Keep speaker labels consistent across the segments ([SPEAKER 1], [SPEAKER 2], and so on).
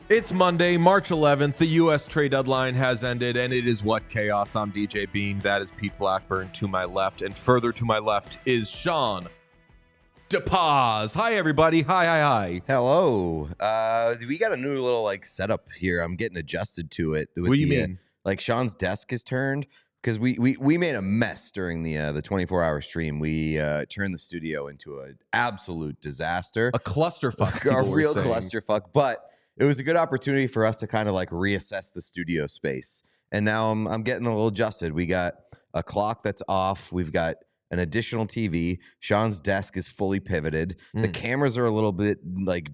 [SPEAKER 1] It's Monday, March 11th. The U.S. Trade Deadline has ended, and it is what chaos. I'm DJ Bean. That is Pete Blackburn to my left, and further to my left is Sean DePaz. Hi, everybody. Hi.
[SPEAKER 2] Hello. We got a new little setup here. I'm getting adjusted to it.
[SPEAKER 1] What do you mean?
[SPEAKER 2] Sean's desk is turned because we made a mess during the 24-hour stream. We turned the studio into an absolute disaster,
[SPEAKER 1] a clusterfuck,
[SPEAKER 2] a real clusterfuck. But it was a good opportunity for us to kind of reassess the studio space. And now I'm getting a little adjusted. We got a clock that's off. We've got an additional TV. Sean's desk is fully pivoted. The cameras are a little bit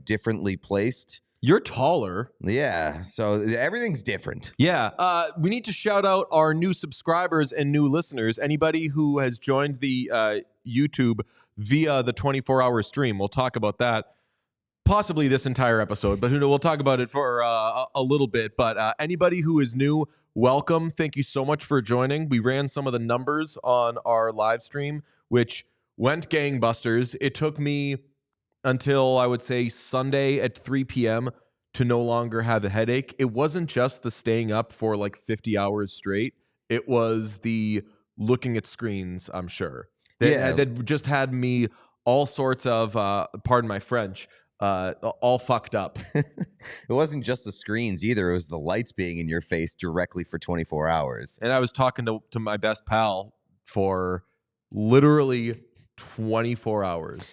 [SPEAKER 2] differently placed.
[SPEAKER 1] You're taller.
[SPEAKER 2] Yeah. So everything's different.
[SPEAKER 1] Yeah. We need to shout out our new subscribers and new listeners. Anybody who has joined the YouTube via the 24-hour stream. We'll talk about that. Possibly this entire episode, but we'll talk about it for a little bit. But anybody who is new, welcome. Thank you so much for joining. We ran some of the numbers on our live stream, which went gangbusters. It took me until, I would say, Sunday at 3 p.m. to no longer have a headache. It wasn't just the staying up for 50 hours straight. It was the looking at screens, I'm sure. That just had me all sorts of, pardon my French, all fucked up.
[SPEAKER 2] It wasn't just the screens either. It was the lights being in your face directly for 24 hours.
[SPEAKER 1] And I was talking to my best pal for literally 24 hours.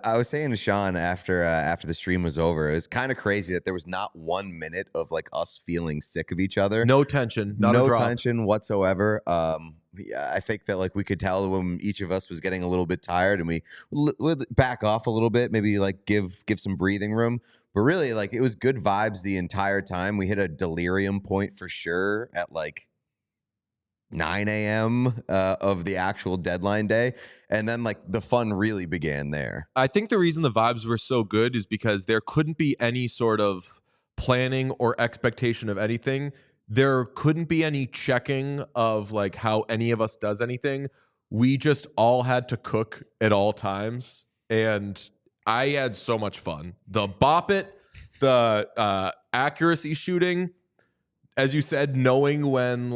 [SPEAKER 2] I was saying to Sean after the stream was over, it was kind of crazy that there was not 1 minute of us feeling sick of each other.
[SPEAKER 1] No tension.
[SPEAKER 2] No tension whatsoever. Yeah, I think that we could tell when each of us was getting a little bit tired, and we would back off a little bit, maybe give some breathing room. But really, it was good vibes the entire time. We hit a delirium point for sure at 9 a.m. Of the actual deadline day. And then the fun really began there.
[SPEAKER 1] I think the reason the vibes were so good is because there couldn't be any sort of planning or expectation of anything. There couldn't be any checking of how any of us does anything. We just all had to cook at all times. And I had so much fun. The bop it, the accuracy shooting, as you said, knowing when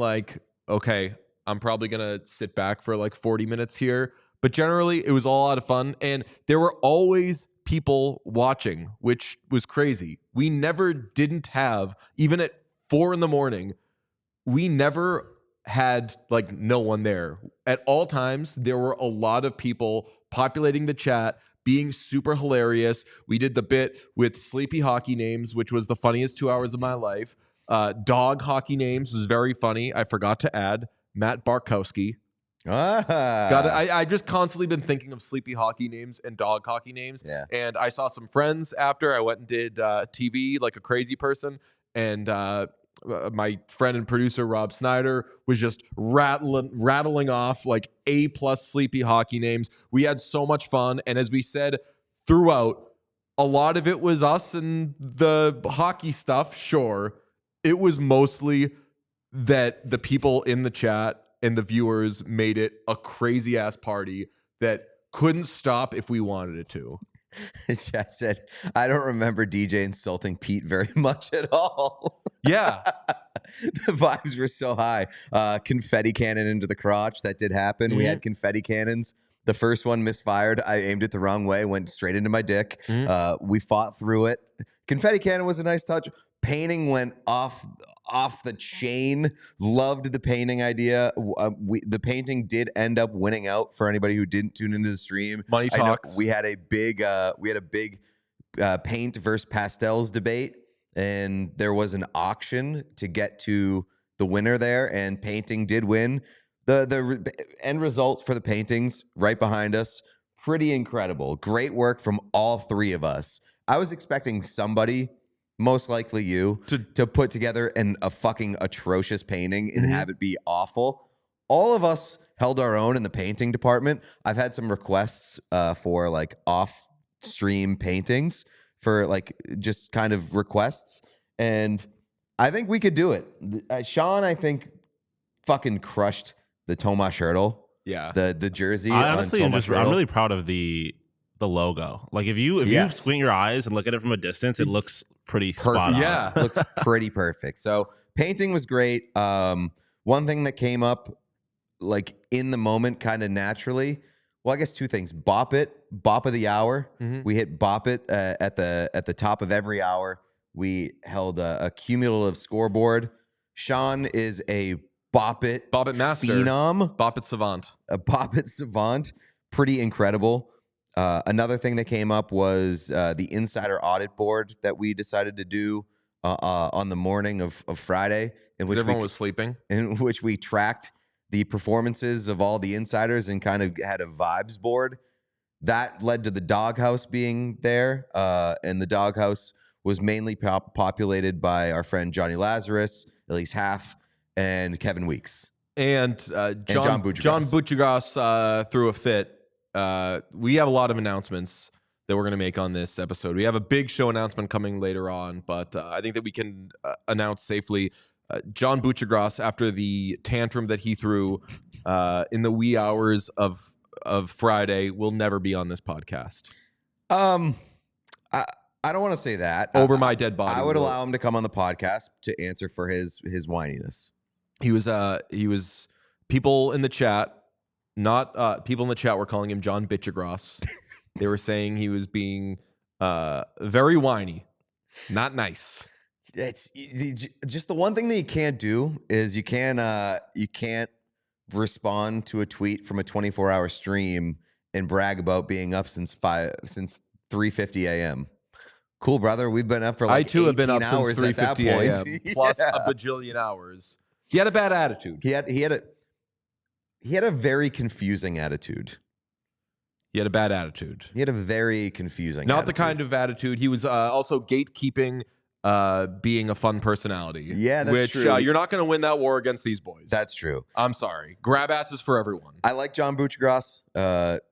[SPEAKER 1] okay, I'm probably going to sit back for 40 minutes here. But generally, it was all a lot of fun. And there were always people watching, which was crazy. We never didn't have, even at 4 a.m, we never had no one there. At all times, there were a lot of people populating the chat, being super hilarious. We did the bit with sleepy hockey names, which was the funniest 2 hours of my life. Dog hockey names was very funny. I forgot to add Matt Barkowski. I just constantly been thinking of sleepy hockey names and dog hockey names.
[SPEAKER 2] Yeah.
[SPEAKER 1] And I saw some friends after. I went and did TV like a crazy person. And my friend and producer, Rob Snyder, was just rattling off A+ sleepy hockey names. We had so much fun. And as we said throughout, a lot of it was us and the hockey stuff, sure. It was mostly that the people in the chat and the viewers made it a crazy ass party that couldn't stop if we wanted it to.
[SPEAKER 2] Chat said, I don't remember DJ insulting Pete very much at all.
[SPEAKER 1] Yeah.
[SPEAKER 2] The vibes were so high. Confetti cannon into the crotch. That did happen. Mm-hmm. We had confetti cannons. The first one misfired. I aimed it the wrong way, went straight into my dick. Mm-hmm. We fought through it. Confetti cannon was a nice touch. Painting went off the chain. Loved the painting idea. The painting did end up winning out for anybody who didn't tune into the stream.
[SPEAKER 1] Money talks.
[SPEAKER 2] We had a big paint versus pastels debate. and there was an auction to get to the winner there, and painting did win. The end results for the paintings right behind us, pretty incredible. Great work from all three of us. I was expecting somebody, most likely you, to put together a fucking atrocious painting and have it be awful. All of us held our own in the painting department. I've had some requests for like off-stream paintings, for like just kind of requests, and I think we could do it. Sean, I think, fucking crushed the Tomas Hertl.
[SPEAKER 1] Yeah,
[SPEAKER 2] the jersey.
[SPEAKER 3] I honestly
[SPEAKER 2] on Tomas Hertl.
[SPEAKER 3] I'm really proud of the logo. Like if you squint your eyes and look at it from a distance, it looks pretty spot on.
[SPEAKER 1] Yeah,
[SPEAKER 2] looks pretty perfect. So painting was great. One thing that came up like in the moment, kind of naturally. Well, I guess two things. Bop of the hour. We hit Bop It at the top of every hour. We held a cumulative scoreboard. Sean is a Bop It
[SPEAKER 1] master,
[SPEAKER 2] phenom,
[SPEAKER 1] Bop It savant,
[SPEAKER 2] a Bop It savant. Pretty incredible. Another thing that came up was the insider audit board that we decided to do on the morning of Friday, in which
[SPEAKER 1] everyone was sleeping,
[SPEAKER 2] in which we tracked the performances of all the insiders and kind of had a vibes board. That led to the doghouse being there, and the doghouse was mainly populated by our friend Jonny Lazarus, at least half, and Kevin Weeks.
[SPEAKER 1] And John Buccigross threw a fit. We have a lot of announcements that we're going to make on this episode. We have a big show announcement coming later on, but I think that we can announce safely John Buccigross, after the tantrum that he threw in the wee hours of Friday, will never be on this podcast.
[SPEAKER 2] I don't want to say that.
[SPEAKER 1] Over my dead body.
[SPEAKER 2] I would allow him to come on the podcast to answer for his whininess.
[SPEAKER 1] He was people in the chat, not people in the chat were calling him John Buccigross. They were saying he was being very whiny, not nice.
[SPEAKER 2] It's just the one thing that you can't do is you can't respond to a tweet from a 24-hour stream and brag about being up since 3:50 a.m. Cool, brother. We've been up for like 18
[SPEAKER 1] have been up
[SPEAKER 2] hours
[SPEAKER 1] since 3:50 a.m. plus a bajillion hours. He had a bad attitude.
[SPEAKER 2] He had a very confusing attitude.
[SPEAKER 1] He had a bad attitude.
[SPEAKER 2] He had a very confusing
[SPEAKER 1] Not
[SPEAKER 2] attitude.
[SPEAKER 1] the kind of attitude. He was also gatekeeping being a fun personality.
[SPEAKER 2] Yeah, that's
[SPEAKER 1] which,
[SPEAKER 2] true.
[SPEAKER 1] You're not going to win that war against these boys.
[SPEAKER 2] That's true.
[SPEAKER 1] I'm sorry. Grab asses for everyone.
[SPEAKER 2] I like John Buccigross.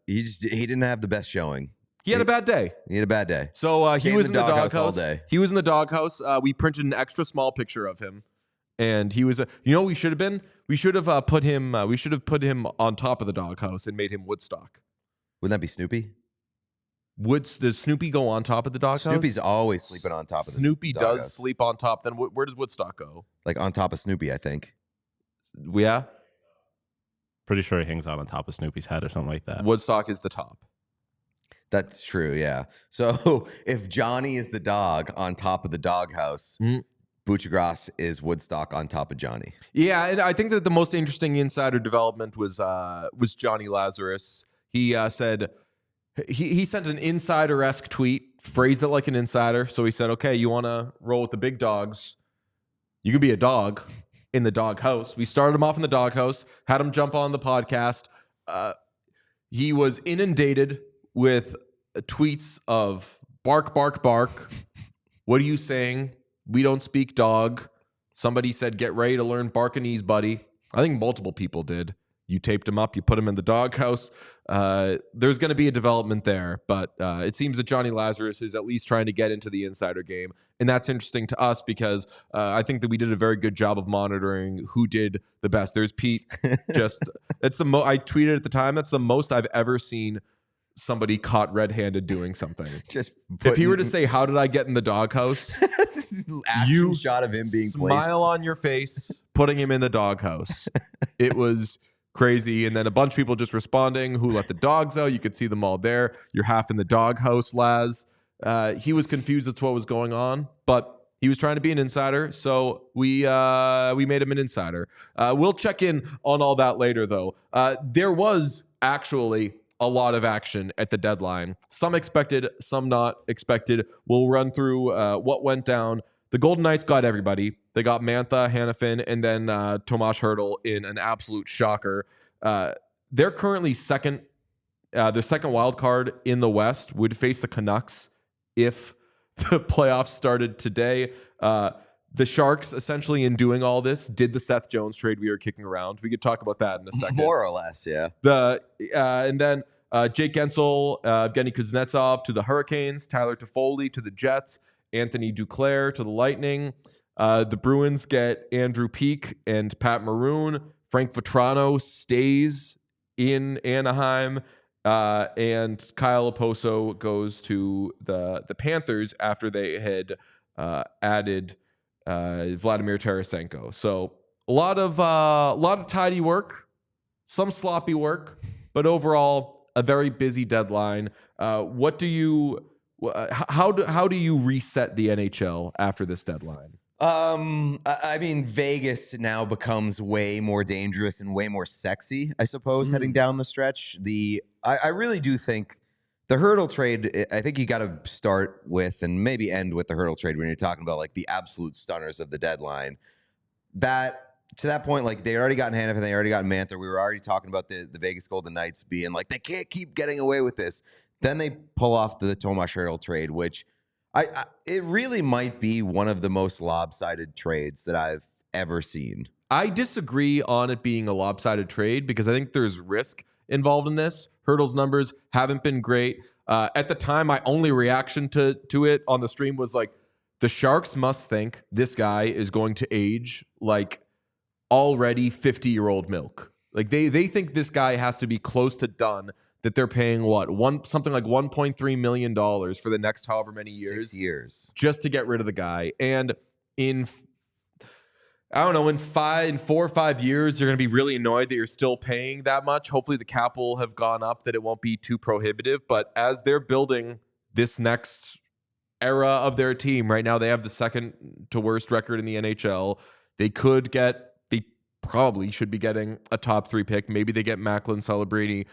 [SPEAKER 2] He didn't have the best showing.
[SPEAKER 1] He had a bad day.
[SPEAKER 2] He had a bad day.
[SPEAKER 1] So he was in the doghouse
[SPEAKER 2] all day.
[SPEAKER 1] He was in the doghouse. We printed an extra small picture of him, and he was we should have been. We should have put him. We should have put him on top of the doghouse and made him Woodstock.
[SPEAKER 2] Wouldn't that be Snoopy?
[SPEAKER 1] Does Snoopy go on top of the doghouse?
[SPEAKER 2] Snoopy's always sleeping on top of the
[SPEAKER 1] Snoopy
[SPEAKER 2] doghouse.
[SPEAKER 1] does sleep on top. Then where does Woodstock go?
[SPEAKER 2] Like on top of Snoopy, I think.
[SPEAKER 1] Yeah.
[SPEAKER 3] Pretty sure he hangs out on top of Snoopy's head or something like that.
[SPEAKER 1] Woodstock is the top.
[SPEAKER 2] That's true, yeah. So if Johnny is the dog on top of the doghouse, Buccigross is Woodstock on top of Johnny.
[SPEAKER 1] Yeah, and I think that the most interesting insider development was Jonny Lazarus. He said he sent an insider-esque tweet, phrased it like an insider. So he said, "Okay, you want to roll with the big dogs? You can be a dog in the doghouse." We started him off in the doghouse, had him jump on the podcast. He was inundated with tweets of bark, bark, bark. What are you saying? We don't speak dog. Somebody said, get ready to learn Barkanese, buddy. I think multiple people did. You taped him up. You put him in the doghouse. There's going to be a development there, but it seems that Jonny Lazarus is at least trying to get into the insider game. And that's interesting to us because I think that we did a very good job of monitoring who did the best. There's Pete. I tweeted at the time, that's the most I've ever seen somebody caught red-handed doing something. If he were to say, how did I get in the doghouse?
[SPEAKER 2] You shot of him being
[SPEAKER 1] smile on your face, putting him in the doghouse. It was crazy. And then a bunch of people just responding, who let the dogs out? You could see them all there. You're half in the doghouse, Laz. He was confused as to what was going on, but he was trying to be an insider, so we made him an insider. We'll check in on all that later, though. There was actually a lot of action at the deadline. Some expected, some not expected. We'll run through what went down. the Golden Knights got everybody. They got Mantha, Hannafin, and then Tomas Hertl in an absolute shocker. They're currently second. Their second wild card in the West would face the Canucks if the playoffs started today. The Sharks, essentially, in doing all this, did the Seth Jones trade we were kicking around. We could talk about that in a second.
[SPEAKER 2] More or less, yeah.
[SPEAKER 1] And then Jake Guentzel, Evgeny Kuznetsov to the Hurricanes, Tyler Toffoli to the Jets, Anthony Duclair to the Lightning. The Bruins get Andrew Peeke and Pat Maroon. Frank Vetrano stays in Anaheim. And Kyle Oposo goes to the Panthers after they had added Vladimir Tarasenko. So a lot of tidy work, some sloppy work, but overall a very busy deadline. How do you reset the NHL after this deadline?
[SPEAKER 2] I mean, Vegas now becomes way more dangerous and way more sexy, I suppose, heading down the stretch. I really do think the Hertl trade, I think you got to start with and maybe end with the Hertl trade when you're talking about like the absolute stunners of the deadline. To that point, like they already got Hannafin, they already got Mantha. We were already talking about the Vegas Golden Knights being like, they can't keep getting away with this. Then they pull off the Tomas Hertl trade, which it really might be one of the most lopsided trades that I've ever seen.
[SPEAKER 1] I disagree on it being a lopsided trade because I think there's risk involved in this. Hertl's numbers haven't been great. At the time, my only reaction to it on the stream was like, the Sharks must think this guy is going to age like already 50-year-old milk. Like they think this guy has to be close to done, that they're paying something like $1.3 million for the next however many years.
[SPEAKER 2] 6 years.
[SPEAKER 1] Just to get rid of the guy. And in 4 or 5 years, you're going to be really annoyed that you're still paying that much. Hopefully the cap will have gone up, that it won't be too prohibitive. But as they're building this next era of their team, right now they have the second to worst record in the NHL. They probably should be getting a top 3 pick. Maybe they get Macklin Celebrini.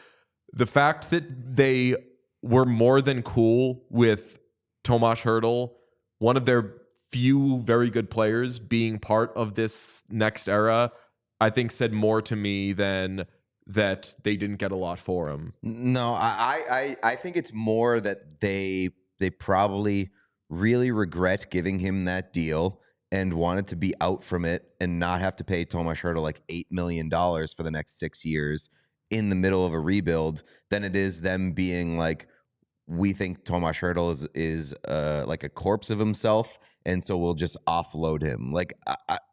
[SPEAKER 1] The fact that they were more than cool with Tomas Hertl, one of their few very good players, being part of this next era, I think said more to me than that they didn't get a lot for him.
[SPEAKER 2] No, I think it's more that they probably really regret giving him that deal and wanted to be out from it and not have to pay Tomas Hertl like $8 million for the next 6 years in the middle of a rebuild than it is them being like, we think Tomas Hertl is like a corpse of himself, and so we'll just offload him. Like,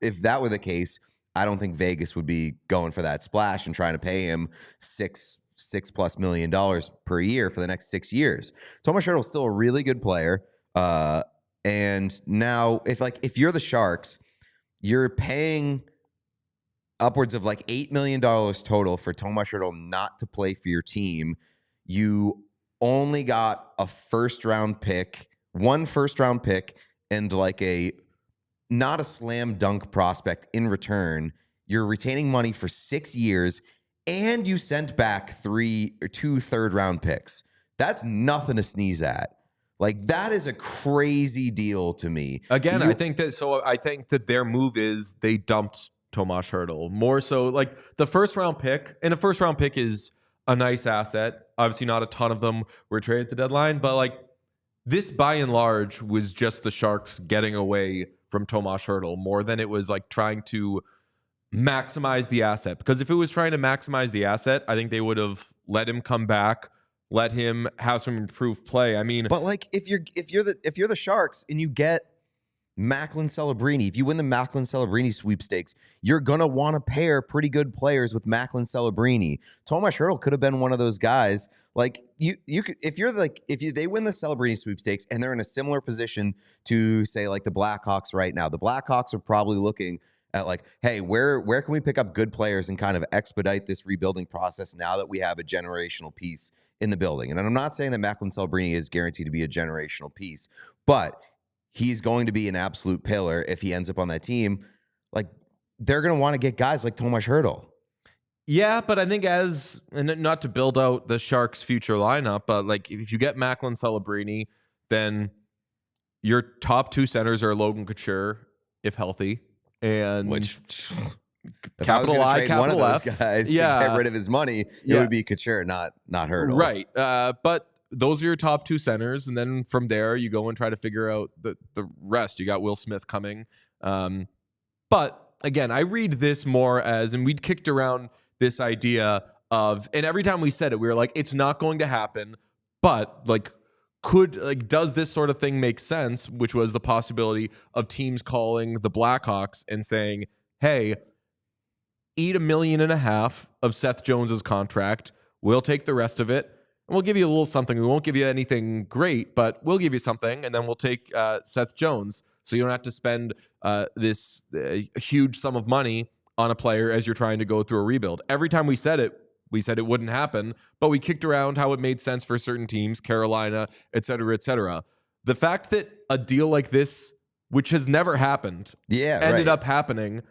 [SPEAKER 2] if that were the case, I don't think Vegas would be going for that splash and trying to pay him $6+ million per year for the next 6 years. Tomas Hertl is still a really good player. And now if you're the Sharks, you're paying upwards of like $8 million total for Tomas Hertl not to play for your team. You only got a one first round pick, and like not a slam dunk prospect in return. You're retaining money for 6 years, and you sent back 2 third round picks. That's nothing to sneeze at. Like, that is a crazy deal to me.
[SPEAKER 1] Again, I think that their move is they dumped Tomas Hertl. More so, like, the first round pick, and a first round pick is a nice asset. Obviously, not a ton of them were traded at the deadline, but like, this by and large was just the Sharks getting away from Tomas Hertl more than it was like trying to maximize the asset. Because if it was trying to maximize the asset, I think they would have let him come back, let him have some improved play. I mean,
[SPEAKER 2] but like if you're the Sharks and you get Macklin Celebrini, if you win the Macklin Celebrini sweepstakes, you're gonna want to pair pretty good players with Macklin Celebrini. Tomas Hertl could have been one of those guys. Like you could, if they win the Celebrini sweepstakes and they're in a similar position to say like the Blackhawks right now, the Blackhawks are probably looking at like, hey, where can we pick up good players and kind of expedite this rebuilding process now that we have a generational piece in the building. And I'm not saying that Macklin Celebrini is guaranteed to be a generational piece, but he's going to be an absolute pillar if he ends up on that team. Like, they're going to want to get guys like Tomas Hertl.
[SPEAKER 1] Yeah, but I think and not to build out the Sharks' future lineup, but like if you get Macklin Celebrini, then your top 2 centers are Logan Couture, if healthy, and
[SPEAKER 2] Which, if I was
[SPEAKER 1] capital
[SPEAKER 2] going to
[SPEAKER 1] I,
[SPEAKER 2] trade one of
[SPEAKER 1] capital
[SPEAKER 2] those
[SPEAKER 1] F.
[SPEAKER 2] guys to get rid of his money, it would be Couture, not Hertl.
[SPEAKER 1] Right. But those are your top 2 centers, and then from there you go and try to figure out the rest. You got Will Smith coming. But again, I read this more as, and we'd kicked around this idea of, and every time we said it, we were like, it's not going to happen, but like, does this sort of thing make sense? Which was the possibility of teams calling the Blackhawks and saying, hey, eat $1.5 million of Seth Jones's contract. We'll take the rest of it, and we'll give you a little something. We won't give you anything great, but we'll give you something, and then we'll take Seth Jones, so you don't have to spend this huge sum of money on a player as you're trying to go through a rebuild. Every time we said it wouldn't happen, but we kicked around how it made sense for certain teams, Carolina, et cetera, et cetera. The fact that a deal like this, which has never happened, ended up happening,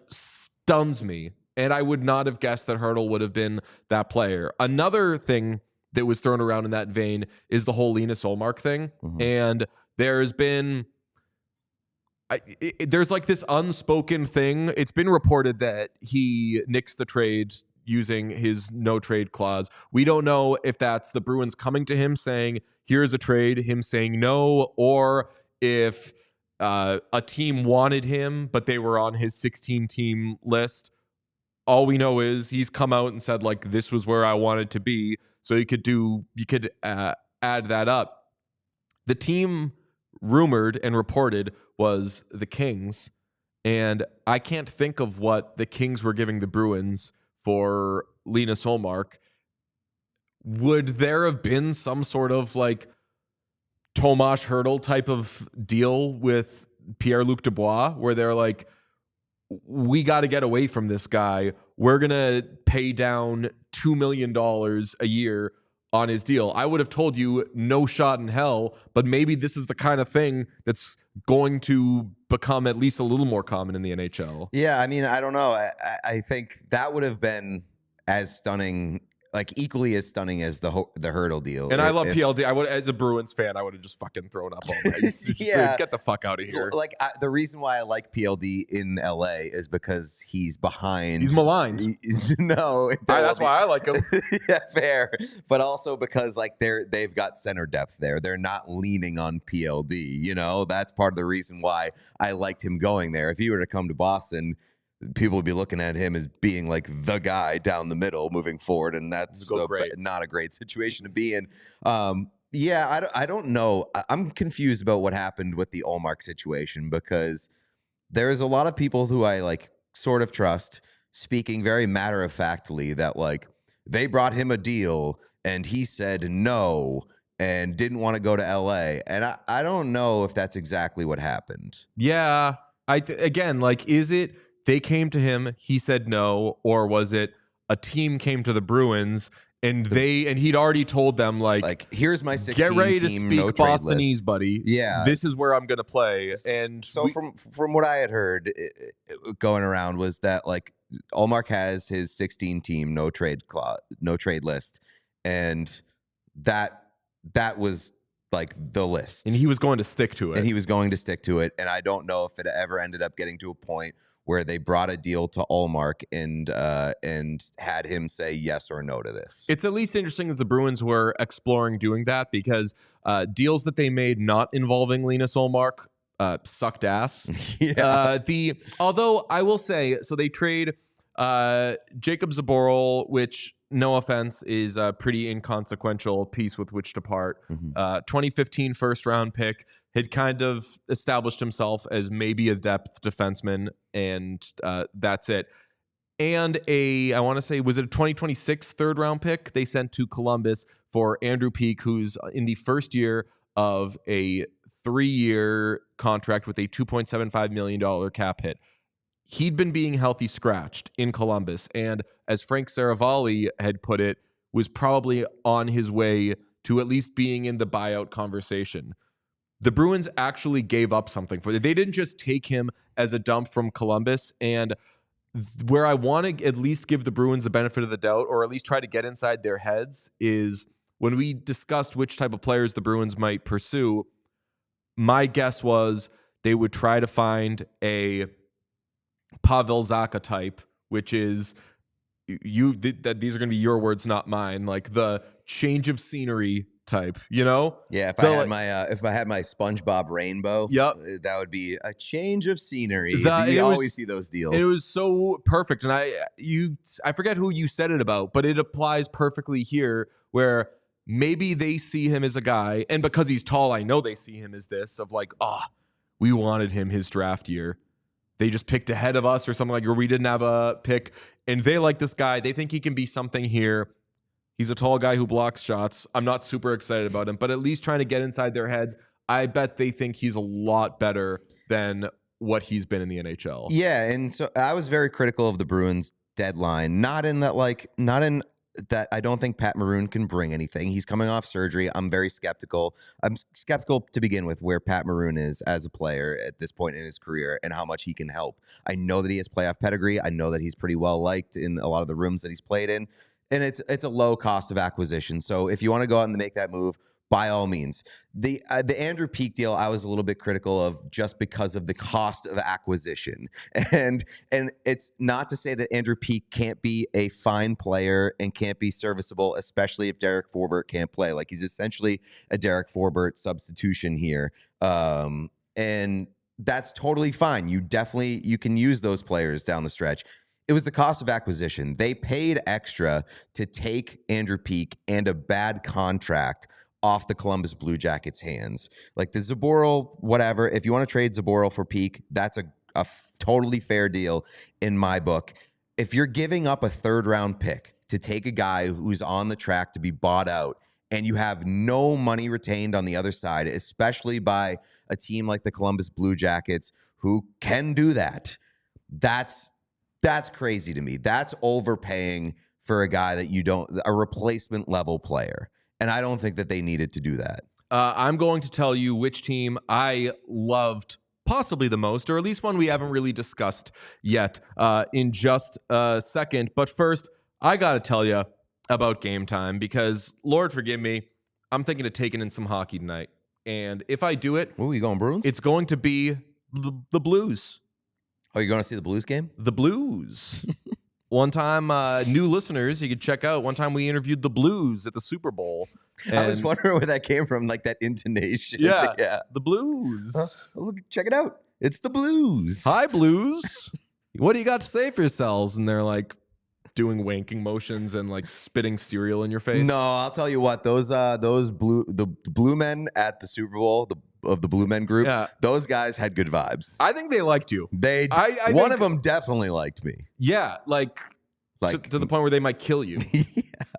[SPEAKER 1] stuns me. And I would not have guessed that Hertl would have been that player. Another thing that was thrown around in that vein is the whole Linus Ullmark thing. Mm-hmm. And there's been... there's like this unspoken thing. It's been reported that he nixed the trade using his no trade clause. We don't know if that's the Bruins coming to him saying, here's a trade, him saying no, or if a team wanted him, but they were on his 16-team list. All we know is he's come out and said, like, this was where I wanted to be. So you could add that up. The team rumored and reported was the Kings, and I can't think of what the Kings were giving the Bruins for Linus Ullmark. Would there have been some sort of like Tomas Hertl type of deal with Pierre-Luc Dubois where they're like, we got to get away from this guy. We're going to pay down $2 million a year on his deal? I would have told you no shot in hell, but maybe this is the kind of thing that's going to become at least a little more common in the NHL.
[SPEAKER 2] Yeah, I mean, I don't know. I think that would have been as stunning, like equally as stunning as the Hertl deal.
[SPEAKER 1] And I love PLD. I would, as a Bruins fan, I would have just fucking thrown up all night.
[SPEAKER 2] Yeah,
[SPEAKER 1] get the fuck out of here.
[SPEAKER 2] Like the reason why I like PLD in LA is because he's behind.
[SPEAKER 1] He's maligned. That's why I like him.
[SPEAKER 2] Yeah, fair. But also because like they've got center depth there. They're not leaning on PLD. You know, that's part of the reason why I liked him going there. If he were to come to Boston, people would be looking at him as being like the guy down the middle moving forward, and that's not a great situation to be in. Yeah, I don't know. I'm confused about what happened with the Ullmark situation because there's a lot of people who I like sort of trust speaking very matter-of-factly that like they brought him a deal and he said no and didn't want to go to LA. And I don't know if that's exactly what happened.
[SPEAKER 1] Yeah. Again, like, is it they came to him, he said no, or was it a team came to the Bruins and he'd already told them like
[SPEAKER 2] here's my 16
[SPEAKER 1] get ready to
[SPEAKER 2] team,
[SPEAKER 1] speak
[SPEAKER 2] no
[SPEAKER 1] Bostonese, buddy.
[SPEAKER 2] Yeah,
[SPEAKER 1] this is where I'm gonna play. And
[SPEAKER 2] so from what I had heard going around was that like Ullmark has his 16 team no trade list, and that was like the list,
[SPEAKER 1] and he was going to stick to it.
[SPEAKER 2] And I don't know if it ever ended up getting to a point where they brought a deal to Ullmark and had him say yes or no to this.
[SPEAKER 1] It's at least interesting that the Bruins were exploring doing that because deals that they made not involving Linus Ullmark sucked ass.
[SPEAKER 2] Yeah.
[SPEAKER 1] Although I will say, so they trade Jacob Zaboral, which, no offense, is a pretty inconsequential piece with which to part. 2015 first round pick, had kind of established himself as maybe a depth defenseman, and that's it. And I want to say, was it a 2026 third round pick they sent to Columbus for Andrew Peeke, who's in the first year of a 3-year contract with a $2.75 million cap hit. He'd been being healthy scratched in Columbus, and as Frank Saravalli had put it, was probably on his way to at least being in the buyout conversation. The Bruins actually gave up something for it. They didn't just take him as a dump from Columbus, and where I want to at least give the Bruins the benefit of the doubt, or at least try to get inside their heads, is when we discussed which type of players the Bruins might pursue, my guess was they would try to find a Pavel Zacha type, which is that these are going to be your words, not mine. Like the change of scenery type, you know?
[SPEAKER 2] Yeah, if I had my SpongeBob rainbow, that would be a change of scenery. You always see those deals.
[SPEAKER 1] It was so perfect, and I forget who you said it about, but it applies perfectly here, where maybe they see him as a guy, and because he's tall, I know they see him as this of like, we wanted him his draft year. They just picked ahead of us or something like, or we didn't have a pick, and they like this guy. They think he can be something here. He's a tall guy who blocks shots. I'm not super excited about him, but at least trying to get inside their heads. I bet they think he's a lot better than what he's been in the NHL.
[SPEAKER 2] Yeah, and so I was very critical of the Bruins deadline. Not in that I don't think Pat Maroon can bring anything. He's coming off surgery. I'm very skeptical. I'm skeptical to begin with where Pat Maroon is as a player at this point in his career and how much he can help. I know that he has playoff pedigree. I know that he's pretty well liked in a lot of the rooms that he's played in. And it's a low cost of acquisition. So if you want to go out and make that move, by all means. The Andrew Peeke deal, I was a little bit critical of just because of the cost of acquisition. And it's not to say that Andrew Peeke can't be a fine player and can't be serviceable, especially if Derek Forbort can't play. Like, he's essentially a Derek Forbort substitution here. And that's totally fine. You can use those players down the stretch. It was the cost of acquisition. They paid extra to take Andrew Peeke and a bad contract off the Columbus Blue Jackets' hands. Like the Zaboral, whatever. If you want to trade Zaboral for Peeke, that's a totally fair deal in my book. If you're giving up a third-round pick to take a guy who's on the track to be bought out and you have no money retained on the other side, especially by a team like the Columbus Blue Jackets who can do that, that's crazy to me. That's overpaying for a guy that a replacement level player. And I don't think that they needed to do that.
[SPEAKER 1] I'm going to tell you which team I loved possibly the most, or at least one we haven't really discussed yet in just a second. But first, I got to tell you about Game Time because, Lord forgive me, I'm thinking of taking in some hockey tonight. And if I do it...
[SPEAKER 2] Ooh, you going Bruins?
[SPEAKER 1] It's going to be the Blues.
[SPEAKER 2] Oh, you're going to see the Blues game?
[SPEAKER 1] The Blues. One time, new listeners, you could check out. One time we interviewed the Blues at the Super Bowl.
[SPEAKER 2] I was wondering where that came from, like that intonation.
[SPEAKER 1] Yeah. The Blues.
[SPEAKER 2] Look, check it out. It's the Blues.
[SPEAKER 1] Hi, Blues. What do you got to say for yourselves? And they're like doing wanking motions and like spitting cereal in your face.
[SPEAKER 2] No, I'll tell you what. Those blue men at the Super Bowl, of the Blue Men group, those guys had good vibes.
[SPEAKER 1] I think they liked you.
[SPEAKER 2] One of them definitely liked me.
[SPEAKER 1] Yeah, like to the point where they might kill you.
[SPEAKER 2] Yeah.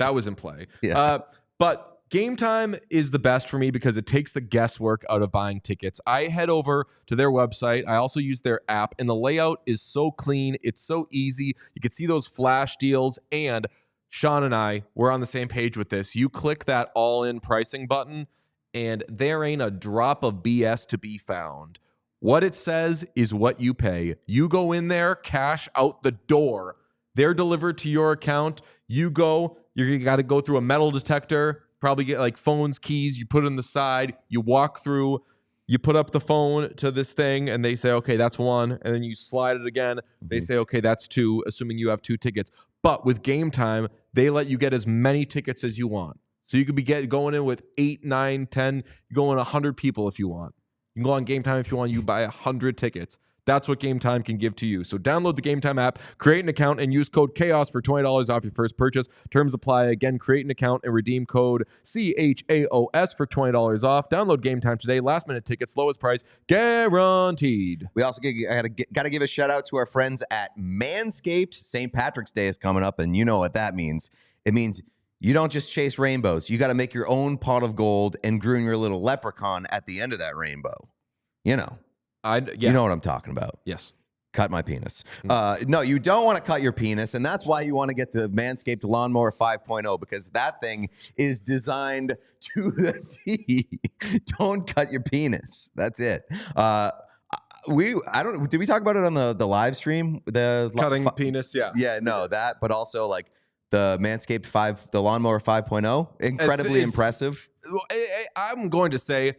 [SPEAKER 1] That was in play.
[SPEAKER 2] Yeah.
[SPEAKER 1] But Game Time is the best for me because it takes the guesswork out of buying tickets. I head over to their website. I also use their app, and the layout is so clean. It's so easy. You can see those flash deals, and Sean and I, we're on the same page with this. You click that all-in pricing button, and there ain't a drop of BS to be found. What it says is what you pay. You go in there, cash out the door. They're delivered to your account. You go, you got to go through a metal detector, probably get like phones, keys, you put it on the side, you walk through, you put up the phone to this thing, and they say, okay, that's one. And then you slide it again. They say, okay, that's two, assuming you have 2 tickets. But with Game Time, they let you get as many tickets as you want. So you could be going in with 8, 9, 10, going 100 people if you want. You can go on Game Time if you want. You buy 100 tickets. That's what Game Time can give to you. So download the Game Time app, create an account, and use code CHAOS for $20 off your first purchase. Terms apply. Again, create an account and redeem code CHAOS for $20 off. Download Game Time today. Last minute tickets, lowest price guaranteed.
[SPEAKER 2] We also got to give a shout out to our friends at Manscaped. St. Patrick's Day is coming up, and you know what that means. It means you don't just chase rainbows. You got to make your own pot of gold and groom your little leprechaun at the end of that rainbow. You know. You know what I'm talking about.
[SPEAKER 1] Yes.
[SPEAKER 2] Cut my penis. No, you don't want to cut your penis, and that's why you want to get the Manscaped Lawnmower 5.0, because that thing is designed to the T. Don't cut your penis. That's it. Did we talk about it on the live stream? The
[SPEAKER 1] cutting penis, yeah.
[SPEAKER 2] Yeah, no, that, but also like the Manscaped the Lawnmower 5.0, incredibly impressive.
[SPEAKER 1] I'm going to say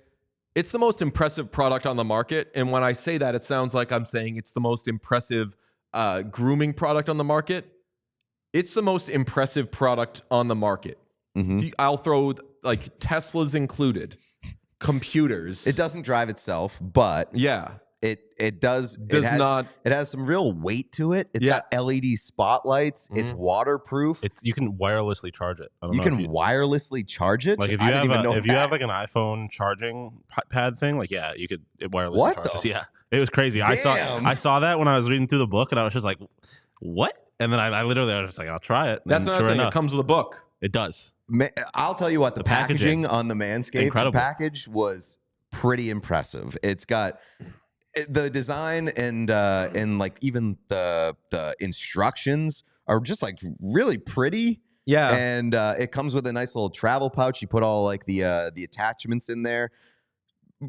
[SPEAKER 1] It's the most impressive product on the market. And when I say that, it sounds like I'm saying it's the most impressive grooming product on the market. It's the most impressive product on the market.
[SPEAKER 2] Mm-hmm.
[SPEAKER 1] I'll throw like Teslas included, computers.
[SPEAKER 2] It doesn't drive itself, but
[SPEAKER 1] yeah,
[SPEAKER 2] it does.
[SPEAKER 1] Does not.
[SPEAKER 2] It has some real weight to it. It's got LED spotlights. It's waterproof.
[SPEAKER 3] You can wirelessly charge it.
[SPEAKER 2] You can wirelessly charge it.
[SPEAKER 3] Like if you have like an iPhone charging pad thing, like you could wirelessly charge it. Yeah, it was crazy.
[SPEAKER 2] Damn.
[SPEAKER 3] I saw that when I was reading through the book, and I was just like, what? And then I literally was just like, I'll try it.
[SPEAKER 1] That's another thing. It comes with a book.
[SPEAKER 3] It does.
[SPEAKER 2] I'll tell you what, the packaging on the Manscaped package was pretty impressive. It's got the design and like even the instructions are just like really pretty.
[SPEAKER 1] Yeah.
[SPEAKER 2] And it comes with a nice little travel pouch. You put all like the attachments in there.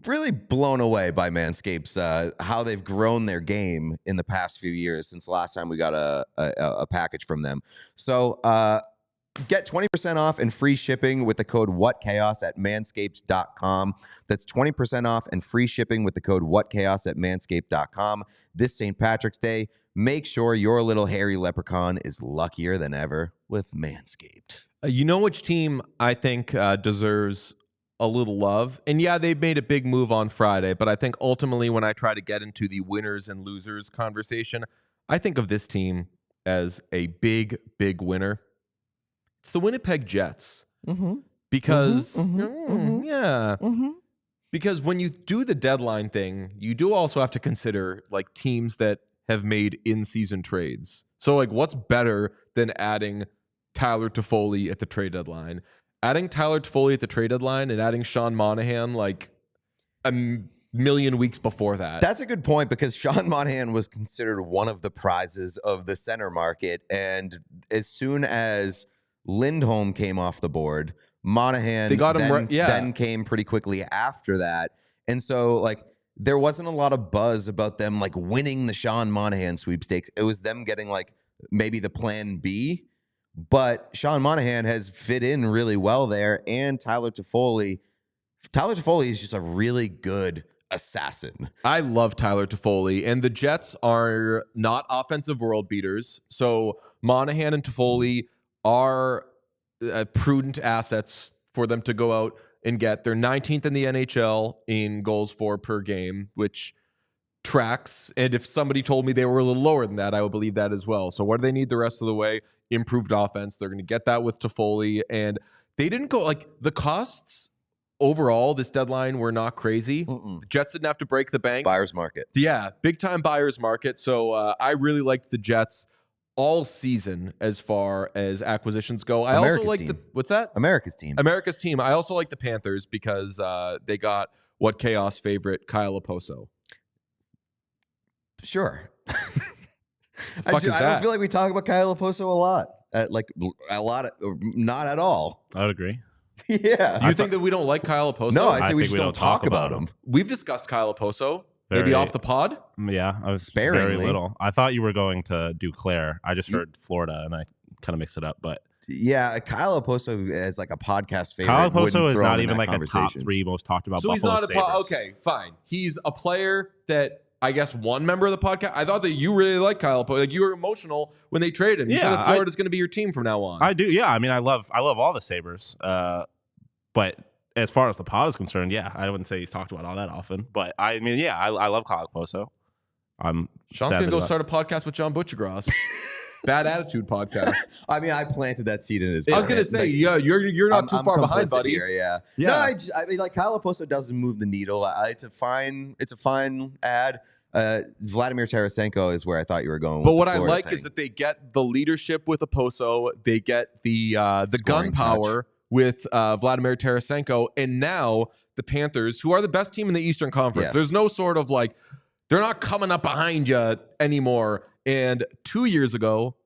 [SPEAKER 2] Really blown away by Manscaped's how they've grown their game in the past few years since the last time we got a package from them. So get 20% off and free shipping with the code WhatChaos at manscaped.com. That's 20% off and free shipping with the code WhatChaos at manscaped.com. This St. Patrick's Day, make sure your little hairy leprechaun is luckier than ever with Manscaped.
[SPEAKER 1] You know which team I think deserves a little love? And yeah, they made a big move on Friday, but I think ultimately when I try to get into the winners and losers conversation, I think of this team as a big, big winner. It's the Winnipeg Jets.
[SPEAKER 2] Mm-hmm.
[SPEAKER 1] Because, because when you do the deadline thing, you do also have to consider like teams that have made in-season trades. So like what's better than adding Tyler Toffoli at the trade deadline? Adding Tyler Toffoli at the trade deadline and adding Sean Monahan like a million weeks before that.
[SPEAKER 2] That's a good point because Sean Monahan was considered one of the prizes of the center market. And as soon as Lindholm came off the board, Monahan
[SPEAKER 1] they got him
[SPEAKER 2] then came pretty quickly after that. And so like there wasn't a lot of buzz about them like winning the Sean Monahan sweepstakes. It was them getting like maybe the plan B. But Sean Monahan has fit in really well there, and Tyler Toffoli is just a really good assassin.
[SPEAKER 1] I love Tyler Toffoli, and the Jets are not offensive world beaters. So Monahan and Toffoli are prudent assets for them to go out and get. They're 19th in the NHL in goals for per game, which tracks. And if somebody told me they were a little lower than that, I would believe that as well. So what do they need the rest of the way? Improved offense. They're going to get that with Toffoli. And they didn't go like the costs overall this deadline were not crazy. The Jets didn't have to break the bank.
[SPEAKER 2] Buyer's market.
[SPEAKER 1] Yeah, big time buyer's market. So I really liked the Jets all season as far as acquisitions go. I also like what's that?
[SPEAKER 2] America's team.
[SPEAKER 1] America's team. I also like the Panthers because they got what Chaos favorite Kyle Oposo.
[SPEAKER 2] Sure. I don't feel like we talk about Kyle Oposo a lot. Not at all.
[SPEAKER 3] I would agree.
[SPEAKER 2] Yeah.
[SPEAKER 1] You think that we don't like Kyle Oposo?
[SPEAKER 2] No, I say we just don't talk about him.
[SPEAKER 1] We've discussed Kyle Oposo. Maybe off the pod?
[SPEAKER 3] Yeah, I was
[SPEAKER 2] Sparingly.
[SPEAKER 3] very little. I thought you were going to do Claire. I just heard Florida, and I kind of mixed it up. But
[SPEAKER 2] yeah, Kyle Oposo is like a podcast favorite.
[SPEAKER 3] Kyle Oposo is not even like a top 3 most talked about.
[SPEAKER 1] So
[SPEAKER 3] Buffalo
[SPEAKER 1] he's not okay, fine. He's a player that I guess one member of the podcast. I thought that you really liked Kyle Oposo. Like you were emotional when they traded him. You said that Florida's going to be your team from now on.
[SPEAKER 3] I do. Yeah, I mean, I love all the Sabres. But as far as the pod is concerned, yeah, I wouldn't say he's talked about all that often. But I mean, yeah, I love Kyle Oposo.
[SPEAKER 1] Sean's going to go start a podcast with John Butchergross. Bad Attitude podcast.
[SPEAKER 2] I mean, I planted that seed in his.
[SPEAKER 1] I was going to say, yeah, you're not too far behind, buddy.
[SPEAKER 2] Here, yeah. No, I mean, like Kyle Oposo doesn't move the needle. It's a fine ad. Vladimir Tarasenko is where I thought you were going.
[SPEAKER 1] But what I like is that they get the leadership with Oposo, they get the gun power with Vladimir Tarasenko, and now the Panthers, who are the best team in the Eastern Conference. Yes. There's no sort of like they're not coming up behind you anymore. And 2 years ago,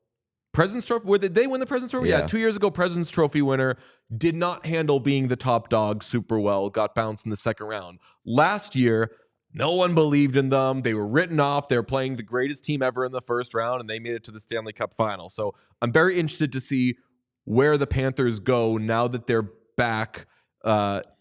[SPEAKER 1] President's Trophy, did they win the President's Trophy? Yeah, 2 years ago, President's Trophy winner did not handle being the top dog super well, got bounced in the second round. Last year, no one believed in them. They were written off. They were playing the greatest team ever in the first round, and they made it to the Stanley Cup final. So I'm very interested to see where the Panthers go now that they're back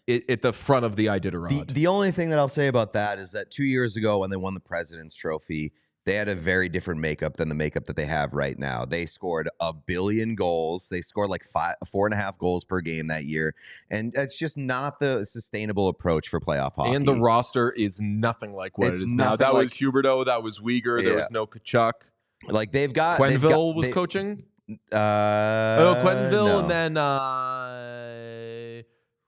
[SPEAKER 1] at the front of the Iditarod.
[SPEAKER 2] The only thing that I'll say about that is that 2 years ago when they won the President's Trophy, they had a very different makeup than the makeup that they have right now. They scored 1 billion goals. They scored like 4.5 goals per game that year. And that's just not the sustainable approach for playoff hockey.
[SPEAKER 1] And the roster is nothing like what it is now. That was Huberdeau. That was Uyghur. There was no Kachuk.
[SPEAKER 2] Like they've got
[SPEAKER 1] Quenneville was coaching. Quenneville,
[SPEAKER 2] no.
[SPEAKER 1] and then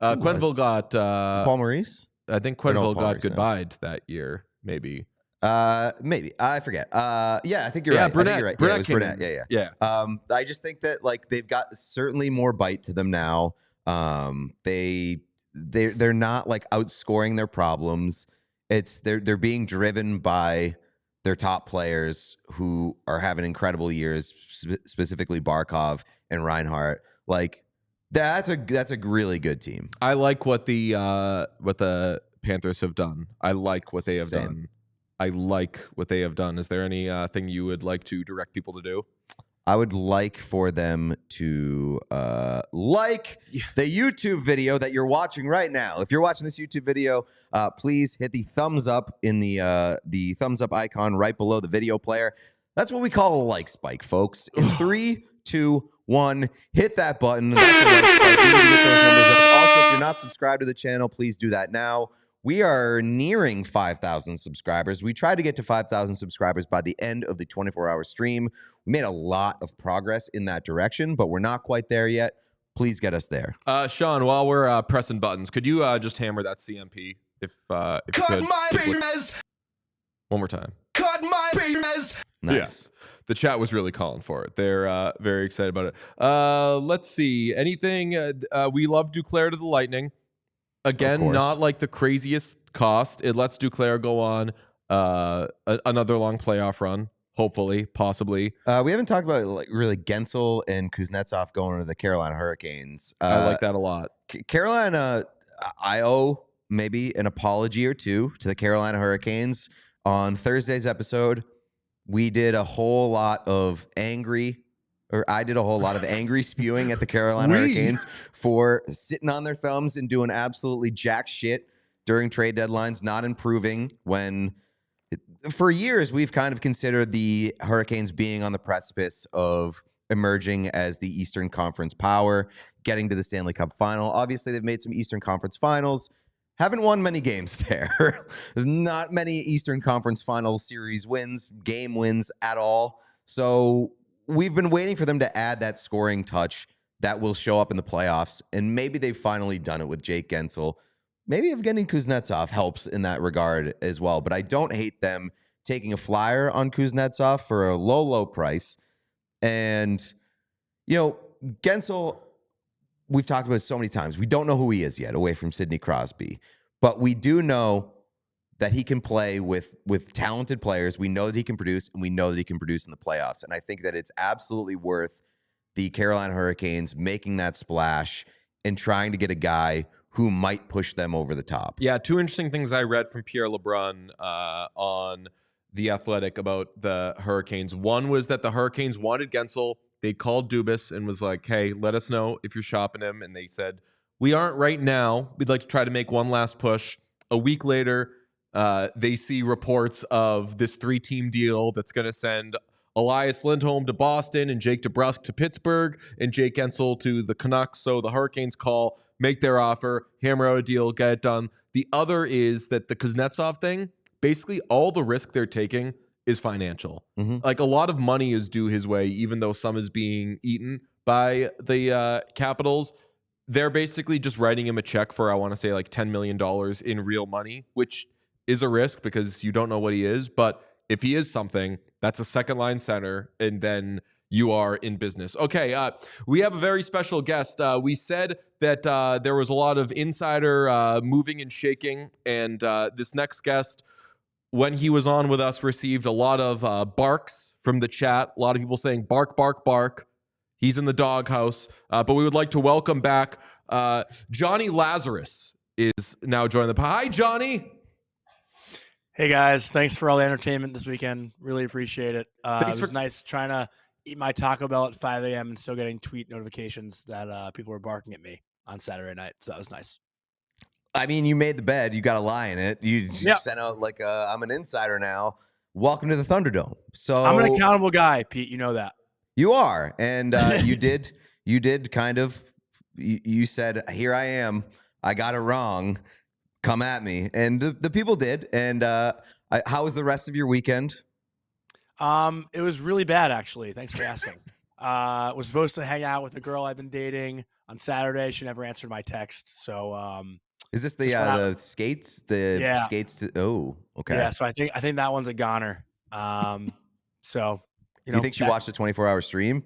[SPEAKER 1] Quenneville got
[SPEAKER 2] Paul Maurice.
[SPEAKER 1] I think Quenneville got goodbyed that year. Maybe
[SPEAKER 2] I forget. Yeah, I think you're right.
[SPEAKER 1] Brunette.
[SPEAKER 2] I think you're right.
[SPEAKER 1] Brunette
[SPEAKER 2] yeah, it was Brunette. Yeah. I just think that like they've got certainly more bite to them now. They're not like outscoring their problems. They're being driven by their top players who are having incredible years, specifically Barkov and Reinhart. Like that's a really good team.
[SPEAKER 1] I like what the Panthers have done. I like what they have done. I like what they have done. Is there any thing you would like to direct people to do?
[SPEAKER 2] I would like for them to like the YouTube video that you're watching right now. If you're watching this YouTube video, please hit the thumbs up in the thumbs up icon right below the video player. That's what we call a like spike, folks. In 3, 2, 1, hit that button. That's a like spike. We need to get those numbers up. Also, if you're not subscribed to the channel, please do that now. We are nearing 5,000 subscribers. We tried to get to 5,000 subscribers by the end of the 24-hour stream. We made a lot of progress in that direction, but we're not quite there yet. Please get us there.
[SPEAKER 1] Sean, while we're pressing buttons, could you just hammer that CMP if you could?
[SPEAKER 4] My penis.
[SPEAKER 1] One more time.
[SPEAKER 4] Cut my penis.
[SPEAKER 2] Nice.
[SPEAKER 1] Yeah. The chat was really calling for it. They're very excited about it. Let's see. Anything? We love Duclair to the Lightning. Again, not like the craziest cost. It lets Duclair go on another long playoff run. Hopefully, possibly.
[SPEAKER 2] We haven't talked about like really Guentzel and Kuznetsov going to the Carolina Hurricanes.
[SPEAKER 1] I like that a lot.
[SPEAKER 2] Carolina, I owe maybe an apology or two to the Carolina Hurricanes. On Thursday's episode, we did a whole lot of I did a whole lot of angry spewing at the Carolina Hurricanes for sitting on their thumbs and doing absolutely jack shit during trade deadlines, not improving when for years we've kind of considered the Hurricanes being on the precipice of emerging as the Eastern Conference power, getting to the Stanley Cup final. Obviously, they've made some Eastern Conference finals. Haven't won many games there. Not many Eastern Conference final series wins, game wins at all. So we've been waiting for them to add that scoring touch that will show up in the playoffs, and maybe they've finally done it with Jake Guentzel. Maybe if getting Kuznetsov helps in that regard as well, but I don't hate them taking a flyer on Kuznetsov for a low, low price. And, you know, Guentzel, we've talked about it so many times. We don't know who he is yet, away from Sidney Crosby, but we do know that he can play with talented players. We know that he can produce, and we know that he can produce in the playoffs. And I think that it's absolutely worth the Carolina Hurricanes making that splash and trying to get a guy who might push them over the top.
[SPEAKER 1] Yeah, two interesting things I read from Pierre LeBrun on The Athletic about the Hurricanes. One was that the Hurricanes wanted Guentzel. They called Dubas and was like, hey, let us know if you're shopping him. And they said, we aren't right now. We'd like to try to make one last push. A week later, they see reports of this 3-team deal that's going to send Elias Lindholm to Boston and Jake DeBrusk to Pittsburgh and Jake Guentzel to the Canucks. So the Hurricanes call, make their offer, hammer out a deal, get it done. The other is that the Kuznetsov thing, basically all the risk they're taking is financial. Like a lot of money is due his way, even though some is being eaten by the Capitals. They're basically just writing him a check for, I want to say, like $10 million in real money, which is a risk because you don't know what he is. But if he is something, that's a second line center, and then you are in business. Okay, we have a very special guest. We said that there was a lot of insider moving and shaking, and this next guest, when he was on with us, received a lot of barks from the chat. A lot of people saying bark, bark, bark. He's in the doghouse. But we would like to welcome back Jonny Lazarus is now joining the pod. Hi, Jonny.
[SPEAKER 5] Hey, guys. Thanks for all the entertainment this weekend. Really appreciate it. It was nice trying to eat my Taco Bell at 5 a.m. and still getting tweet notifications that people were barking at me on Saturday night. So that was nice.
[SPEAKER 2] I mean, you made the bed. You got to lie in it. You sent out like, I'm an insider now. Welcome to the Thunderdome. So
[SPEAKER 5] I'm an accountable guy, Pete. You know that.
[SPEAKER 2] You are. And you did kind of, you said, here I am. I got it wrong. Come at me. And the people did. And how was the rest of your weekend?
[SPEAKER 5] It was really bad, actually. Thanks for asking. Was supposed to hang out with a girl I've been dating on Saturday. She never answered my text. So,
[SPEAKER 2] is this the skates? The skates? Oh, okay.
[SPEAKER 5] Yeah. So I think that one's a goner. So,
[SPEAKER 2] do you think she watched a 24-hour stream?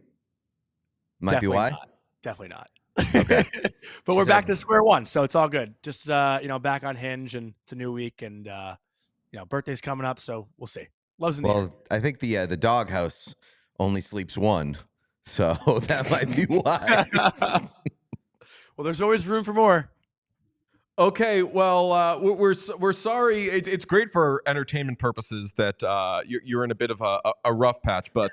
[SPEAKER 2] Might be why.
[SPEAKER 5] Definitely not.
[SPEAKER 2] Okay.
[SPEAKER 5] But we're back to square one, so it's all good. Just back on Hinge, and it's a new week, and birthday's coming up, so we'll see. Love's in the air.
[SPEAKER 2] I think the doghouse only sleeps one, so that might be why.
[SPEAKER 5] Well, there's always room for more.
[SPEAKER 1] Okay, well, we're sorry. It's great for entertainment purposes that you're in a bit of a rough patch, but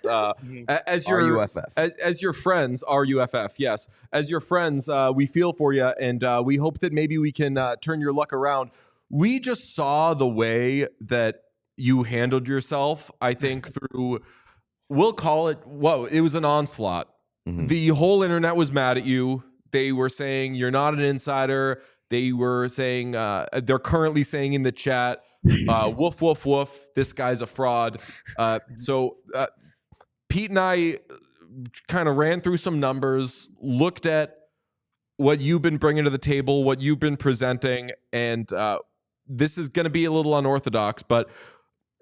[SPEAKER 1] as your
[SPEAKER 2] RUFF.
[SPEAKER 1] as your friends, RUFF, yes, as your friends, we feel for you, and we hope that maybe we can turn your luck around. We just saw the way that you handled yourself. I think through, we'll call it, it was an onslaught. Mm-hmm. The whole internet was mad at you. They were saying you're not an insider. They were saying, they're currently saying in the chat, woof, woof, woof, this guy's a fraud. So Pete and I kind of ran through some numbers, looked at what you've been bringing to the table, what you've been presenting, and this is going to be a little unorthodox, but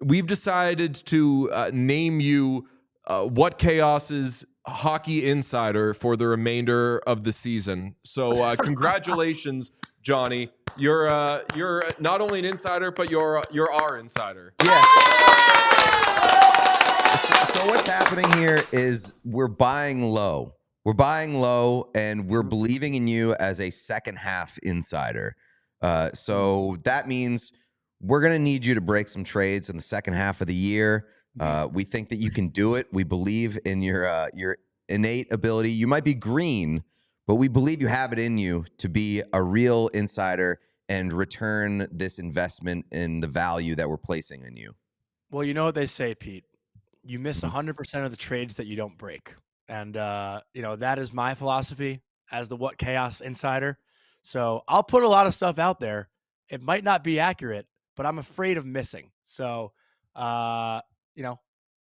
[SPEAKER 1] we've decided to name you What Chaos's hockey insider for the remainder of the season. So congratulations, Jonny. You're not only an insider, but you're our insider.
[SPEAKER 2] Yes. So what's happening here is we're buying low. We're buying low, and we're believing in you as a second half insider. So that means we're going to need you to break some trades in the second half of the year. We think that you can do it. We believe in your innate ability. You might be green, but we believe you have it in you to be a real insider and return this investment in the value that we're placing in you.
[SPEAKER 5] Well, you know what they say, Pete. You miss 100% of the trades that you don't break. And, that is my philosophy as the What Chaos insider. So I'll put a lot of stuff out there. It might not be accurate, but I'm afraid of missing. So,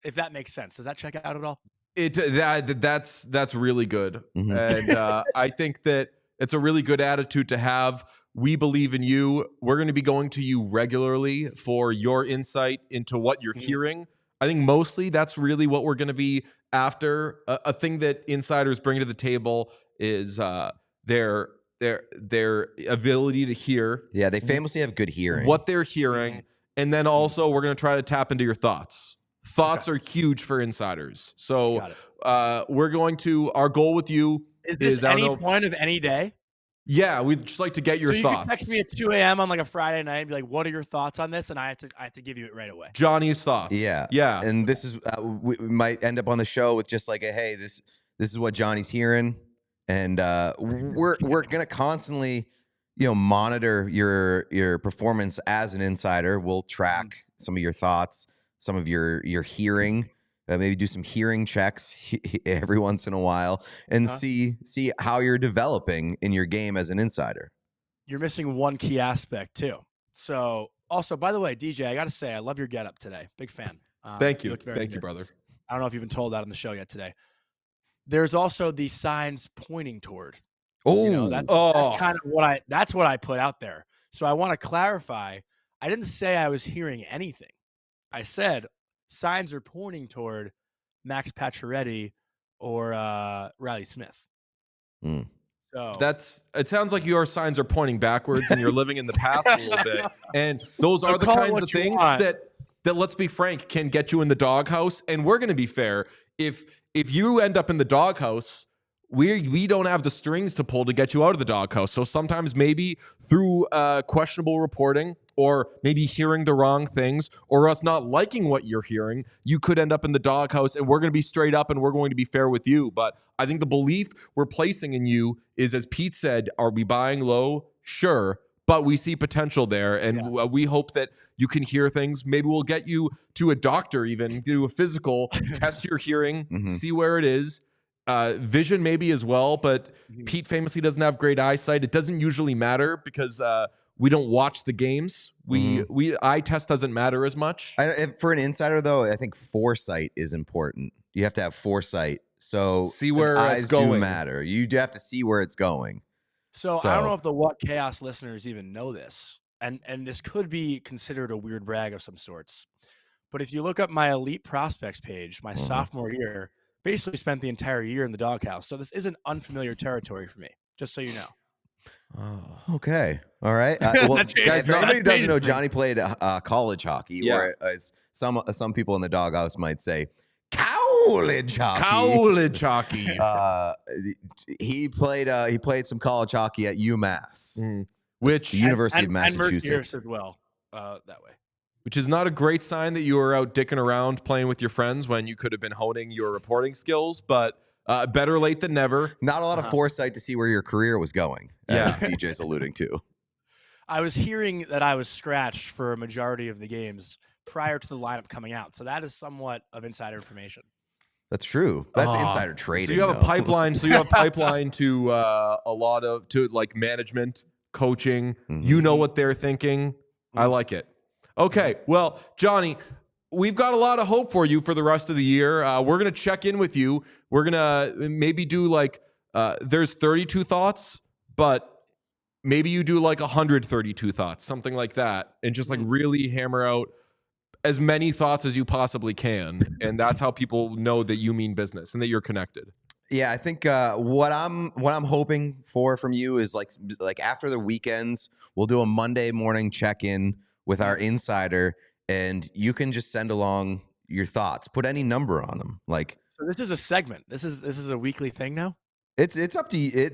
[SPEAKER 5] if that makes sense. Does that check out at all?
[SPEAKER 1] That's really good. Mm-hmm. And I think that it's a really good attitude to have. We believe in you. We're going to be going to you regularly for your insight into what you're hearing. I think mostly that's really what we're going to be after. A thing that insiders bring to the table is their ability to hear.
[SPEAKER 2] Yeah, they famously have good hearing.
[SPEAKER 1] What they're hearing. And then also we're going to try to tap into your thoughts. Thoughts are huge for insiders. So we're going to, our goal with you
[SPEAKER 5] is this any point of any day?
[SPEAKER 1] Yeah, we'd just like to get your thoughts.
[SPEAKER 5] You can text me at 2 a.m. on like a Friday night and be like, what are your thoughts on this? And I have to give you it right away.
[SPEAKER 1] Jonny's thoughts.
[SPEAKER 2] Yeah. And this is, we might end up on the show with just like hey, this is what Jonny's hearing. And we're going to constantly, monitor your performance as an insider. We'll track some of your thoughts, some of your hearing, maybe do some hearing checks every once in a while, and see how you're developing in your game as an insider.
[SPEAKER 5] You're missing one key aspect too. So also, by the way, DJ, I got to say, I love your getup today. Big fan.
[SPEAKER 1] Thank you. Thank you, brother.
[SPEAKER 5] I don't know if you've been told that on the show yet today. There's also the signs pointing toward. That's kind of what I put out there. So I want to clarify. I didn't say I was hearing anything. I said signs are pointing toward Max Pacioretty or Riley Smith. So
[SPEAKER 1] it sounds like your signs are pointing backwards and you're living in the past a little bit. And those are the kinds of things that let's be frank, can get you in the doghouse. And we're going to be fair. If you end up in the doghouse, we don't have the strings to pull to get you out of the doghouse. So sometimes maybe through questionable reporting, or maybe hearing the wrong things, or us not liking what you're hearing, you could end up in the doghouse, and we're going to be straight up and we're going to be fair with you. But I think the belief we're placing in you is, as Pete said, are we buying low? Sure. but we see potential there, and we hope that you can hear things. Maybe we'll get you to a doctor, even do a physical, test your hearing, see where it is. Vision maybe as well, but Pete famously doesn't have great eyesight. It doesn't usually matter because we don't watch the games. We eye test doesn't matter as much.
[SPEAKER 2] For an insider, though, I think foresight is important. You have to have foresight. So
[SPEAKER 1] see where
[SPEAKER 2] eyes
[SPEAKER 1] it's going.
[SPEAKER 2] do matter. You do have to see where it's going.
[SPEAKER 5] So I don't know if the What Chaos listeners even know this, and this could be considered a weird brag of some sorts. But if you look up my elite prospects page, my sophomore year, basically spent the entire year in the doghouse. So this isn't unfamiliar territory for me, just so you know.
[SPEAKER 2] Oh, okay. All right. Well, guys, for anybody who doesn't know, Johnny played college hockey, or as some people in the doghouse might say, college hockey.
[SPEAKER 1] College hockey.
[SPEAKER 2] He played some college hockey at UMass,
[SPEAKER 1] which
[SPEAKER 2] the University of Massachusetts
[SPEAKER 5] as well. That way.
[SPEAKER 1] Which is not a great sign that you were out dicking around playing with your friends when you could have been honing your reporting skills, but better late than never.
[SPEAKER 2] Not a lot of foresight to see where your career was going, as DJ's alluding to.
[SPEAKER 5] I was hearing that I was scratched for a majority of the games prior to the lineup coming out, so that is somewhat of insider information.
[SPEAKER 2] That's true. That's insider trading.
[SPEAKER 1] So you have a pipeline. So you have a pipeline to a lot of like management, coaching. You know what they're thinking. I like it. Okay, well, Johnny, we've got a lot of hope for you for the rest of the year. We're going to check in with you. We're going to maybe do like, there's 32 thoughts, but maybe you do like 132 thoughts, something like that, and just like really hammer out as many thoughts as you possibly can. And that's how people know that you mean business and that you're connected.
[SPEAKER 2] Yeah, I think what I'm hoping for from you is like after the weekends, we'll do a Monday morning check-in with our insider, and you can just send along your thoughts. Put any number on them.
[SPEAKER 5] So this is a segment. This is a weekly thing now.
[SPEAKER 2] It's up to you.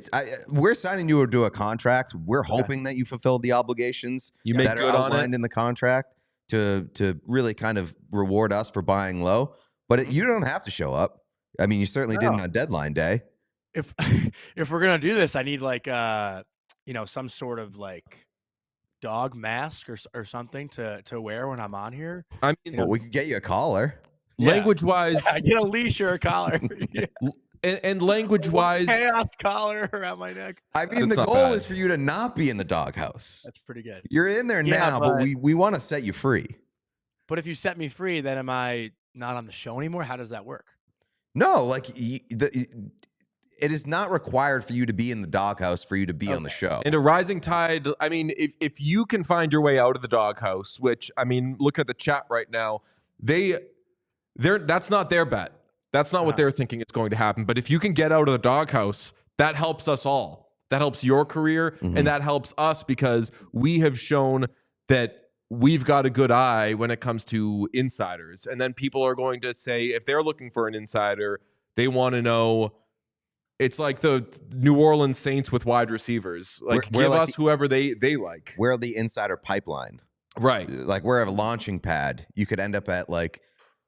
[SPEAKER 2] We're signing you to a contract. We're hoping that you fulfill the obligations that are outlined in the contract to really kind of reward us for buying low. But you don't have to show up. I mean, you certainly didn't on deadline day.
[SPEAKER 5] If we're gonna do this, I need like some sort of like dog mask or something to wear when I'm on here.
[SPEAKER 2] I mean, we could get you a collar.
[SPEAKER 1] Language wise,
[SPEAKER 5] I get a leash or a collar.
[SPEAKER 1] and language wise,
[SPEAKER 5] chaos collar around my neck.
[SPEAKER 2] I mean, the goal is for you to not be in the doghouse.
[SPEAKER 5] That's pretty good.
[SPEAKER 2] You're in there now, but we want to set you free.
[SPEAKER 5] But if you set me free, then am I not on the show anymore? How does that work?
[SPEAKER 2] No, like it is not required for you to be in the doghouse for you to be on the show.
[SPEAKER 1] And a rising tide, I mean, if you can find your way out of the doghouse, which, I mean, look at the chat right now, that's not their bet. That's not what they're thinking is going to happen. But if you can get out of the doghouse, that helps us all. That helps your career, and that helps us because we have shown that we've got a good eye when it comes to insiders. And then people are going to say, if they're looking for an insider, they want to know. It's like the New Orleans Saints with wide receivers. Like, give like us whoever they like.
[SPEAKER 2] We're the insider pipeline.
[SPEAKER 1] Right.
[SPEAKER 2] Like, we're a launching pad. You could end up at, like,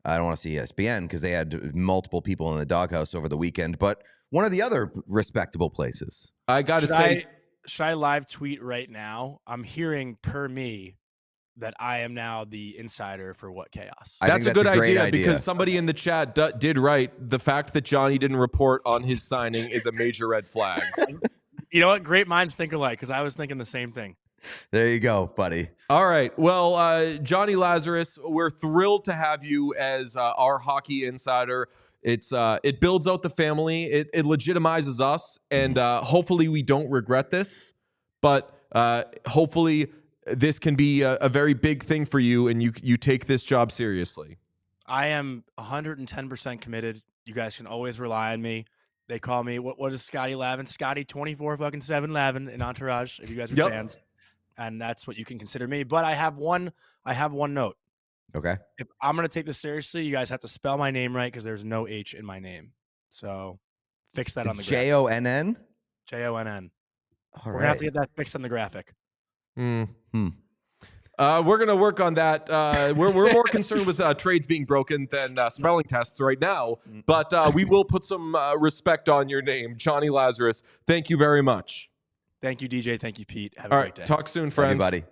[SPEAKER 2] I don't want to see ESPN because they had multiple people in the doghouse over the weekend, but one of the other respectable places.
[SPEAKER 1] I got to say.
[SPEAKER 5] Should I live tweet right now? I'm hearing per me that I am now the insider for What Chaos.
[SPEAKER 1] That's a good idea because somebody in the chat did write, the fact that Johnny didn't report on his signing is a major red flag.
[SPEAKER 5] You know what? Great minds think alike because I was thinking the same thing.
[SPEAKER 2] There you go, buddy.
[SPEAKER 1] All right. Well, Jonny Lazarus, we're thrilled to have you as our hockey insider. It builds out the family. It legitimizes us, and hopefully we don't regret this. But hopefully this can be a very big thing for you, and you take this job seriously.
[SPEAKER 5] I am 110% committed. You guys can always rely on me. They call me what is Scotty Lavin? Scotty 24/7 Lavin in Entourage. If you guys are fans, and that's what you can consider me. But I have one note.
[SPEAKER 2] Okay.
[SPEAKER 5] If I'm gonna take this seriously, you guys have to spell my name right because there's no H in my name. So fix that on the graphic.
[SPEAKER 2] JONN.
[SPEAKER 5] JONN.
[SPEAKER 2] We're
[SPEAKER 5] gonna have to get that fixed on the graphic.
[SPEAKER 1] We're gonna work on that. We're more concerned with trades being broken than spelling tests right now. But we will put some respect on your name, Jonny Lazarus. Thank you very much.
[SPEAKER 5] Thank you, DJ. Thank you, Pete. Have
[SPEAKER 1] All
[SPEAKER 5] a
[SPEAKER 1] right,
[SPEAKER 5] great day.
[SPEAKER 1] talk soon, friends.
[SPEAKER 2] Everybody.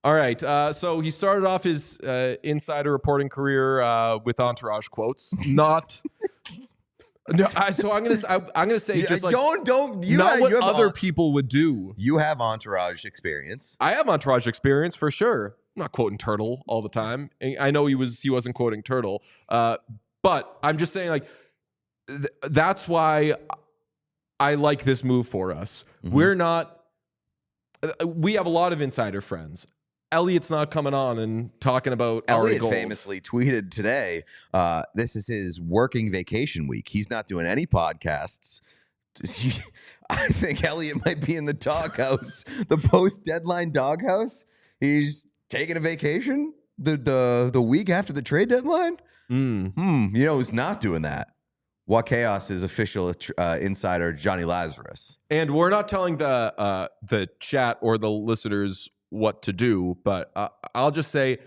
[SPEAKER 1] All right. So he started off his insider reporting career with Entourage quotes. Not. No, so I'm gonna say just like
[SPEAKER 2] don't
[SPEAKER 1] not what
[SPEAKER 2] you have
[SPEAKER 1] other people would do.
[SPEAKER 2] You have Entourage experience.
[SPEAKER 1] I have Entourage experience for sure. I'm not quoting Hertl all the time. I know he wasn't quoting Hertl, but I'm just saying like that's why I like this move for us.
[SPEAKER 2] Mm-hmm.
[SPEAKER 1] We're not. We have a lot of insider friends. Elliot's not coming on and talking about
[SPEAKER 2] Elliot
[SPEAKER 1] Gold.
[SPEAKER 2] famously tweeted today, this is his working vacation week. He's not doing any podcasts. I think Elliot might be in the doghouse, the post-deadline doghouse. He's taking a vacation the week after the trade deadline. You know who's not doing that? What Chaos's official insider, Jonny Lazarus.
[SPEAKER 1] And we're not telling the chat or the listeners what to do, but I'll just say,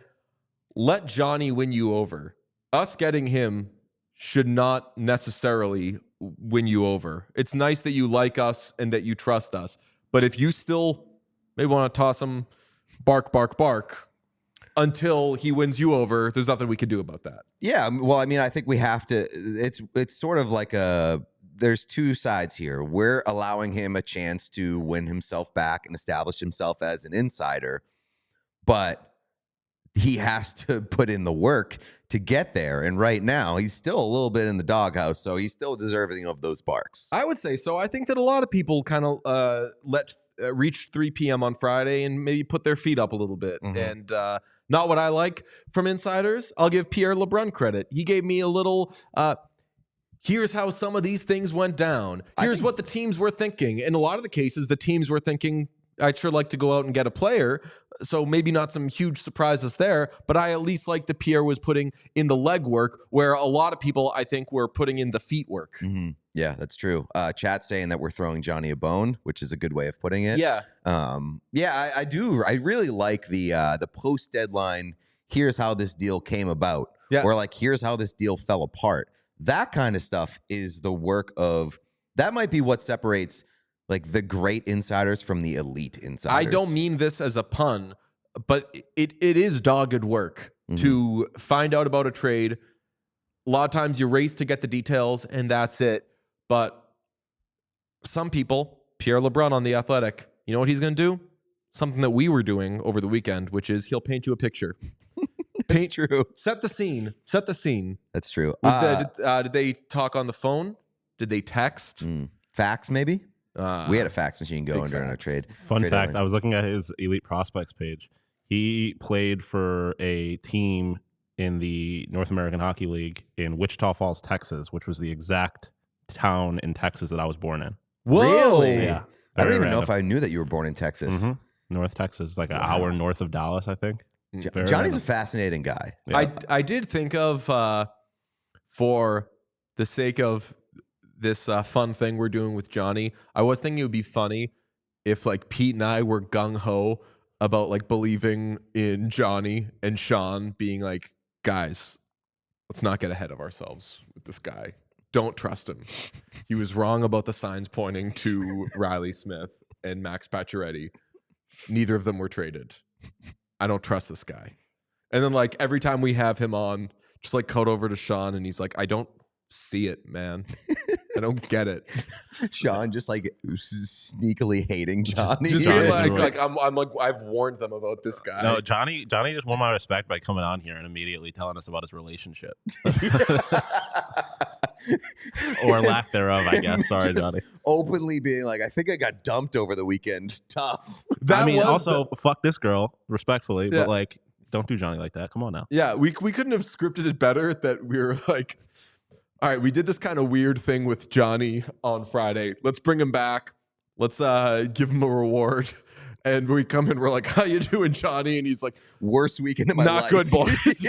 [SPEAKER 1] let Jonny win you over. Us getting him should not necessarily win you over. It's nice that you like us and that you trust us, but if you still maybe want to toss him bark, bark, bark until he wins you over, there's nothing we can do about that.
[SPEAKER 2] Yeah, well, I mean, I think we have to. It's sort of like there's two sides here. We're allowing him a chance to win himself back and establish himself as an insider, but he has to put in the work to get there. And right now, he's still a little bit in the doghouse, so he's still deserving of those barks.
[SPEAKER 1] I would say so. I think that a lot of people kind of reach 3 p.m. on Friday and maybe put their feet up a little bit.
[SPEAKER 2] Mm-hmm.
[SPEAKER 1] And not what I like from insiders. I'll give Pierre LeBrun credit. He gave me a little... here's how some of these things went down. Here's what the teams were thinking. In a lot of the cases, the teams were thinking, I'd sure like to go out and get a player. So maybe not some huge surprises there, but I at least like that Pierre was putting in the legwork where a lot of people, I think, were putting in the feet work.
[SPEAKER 2] Mm-hmm. Yeah, that's true. Chat's saying that we're throwing Jonny a bone, which is a good way of putting it.
[SPEAKER 1] Yeah.
[SPEAKER 2] I do. I really like the post-deadline, here's how this deal came about.
[SPEAKER 1] Yeah.
[SPEAKER 2] Or like, here's how this deal fell apart. That kind of stuff is the work of, that might be what separates like the great insiders from the elite insiders.
[SPEAKER 1] I don't mean this as a pun, but it is dogged work to find out about a trade. A lot of times you race to get the details and that's it. But some people, Pierre LeBrun on The Athletic, you know what he's going to do? Something that we were doing over the weekend, which is he'll paint you a picture.
[SPEAKER 2] That's true.
[SPEAKER 1] Set the scene. Set the scene.
[SPEAKER 2] That's true.
[SPEAKER 1] Did they talk on the phone? Did they text?
[SPEAKER 2] Fax, maybe? We had a fax machine going during our trade.
[SPEAKER 3] Fun
[SPEAKER 2] trade
[SPEAKER 3] fact,
[SPEAKER 2] deadline.
[SPEAKER 3] I was looking at his Elite Prospects page. He played for a team in the North American Hockey League in Wichita Falls, Texas, which was the exact town in Texas that I was born in.
[SPEAKER 1] Whoa.
[SPEAKER 2] Really?
[SPEAKER 3] Yeah.
[SPEAKER 2] I don't even
[SPEAKER 3] Very
[SPEAKER 2] know if I knew that you were born in Texas.
[SPEAKER 3] random. North Texas, like an hour north of Dallas, I think. Very
[SPEAKER 2] Johnny's
[SPEAKER 3] random.
[SPEAKER 2] a fascinating guy.
[SPEAKER 3] Yeah.
[SPEAKER 1] I did think of, for the sake of this fun thing we're doing with Jonny, I was thinking it would be funny if like Pete and I were gung-ho about like believing in Jonny and Sean being like, guys, let's not get ahead of ourselves with this guy. Don't trust him. He was wrong about the signs pointing to Riley Smith and Max Pacioretty. Neither of them were traded. I don't trust this guy. And then like every time we have him on, just like cut over to Sean and he's like, I don't see it, man. I don't get it.
[SPEAKER 2] Sean just like sneakily hating Johnny.
[SPEAKER 1] Just
[SPEAKER 3] Johnny
[SPEAKER 1] being
[SPEAKER 3] doesn't
[SPEAKER 1] like I'm like, I've warned them about this guy.
[SPEAKER 3] No, Johnny just won my respect by coming on here and immediately telling us about his relationship. Or lack thereof, I guess. Sorry,
[SPEAKER 2] Just
[SPEAKER 3] Johnny.
[SPEAKER 2] openly being like, I think I got dumped over the weekend. Tough.
[SPEAKER 1] That
[SPEAKER 3] I mean,
[SPEAKER 1] was
[SPEAKER 3] also, fuck this girl, respectfully,
[SPEAKER 1] Yeah.
[SPEAKER 3] but like, don't do Johnny like that. Come on now.
[SPEAKER 1] Yeah, we couldn't have scripted it better that we were like, all right, we did this kind of weird thing with Johnny on Friday. Let's bring him back. Let's give him a reward. And we come in, we're like, how you doing, Johnny? And he's like,
[SPEAKER 2] Worst weekend of my
[SPEAKER 1] not
[SPEAKER 2] life.
[SPEAKER 1] good, boys.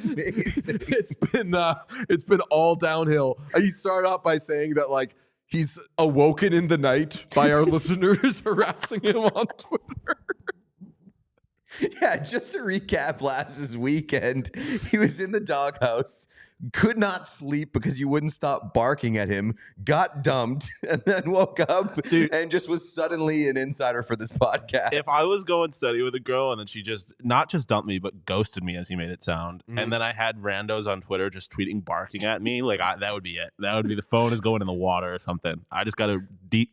[SPEAKER 2] Amazing.
[SPEAKER 1] It's been all downhill. He started out by saying that like he's awoken in the night by our listeners harassing him on Twitter.
[SPEAKER 2] Yeah, just to recap last weekend, he was in the doghouse could not sleep because you wouldn't stop barking at him, got dumped, and then woke up and just was suddenly an insider for this podcast.
[SPEAKER 3] If I was going steady with a girl and then she just not just dumped me but ghosted me, as he made it sound, and then I had randos on Twitter just tweeting barking at me, like that would be it. That would be the phone is going in the water or something. I just got to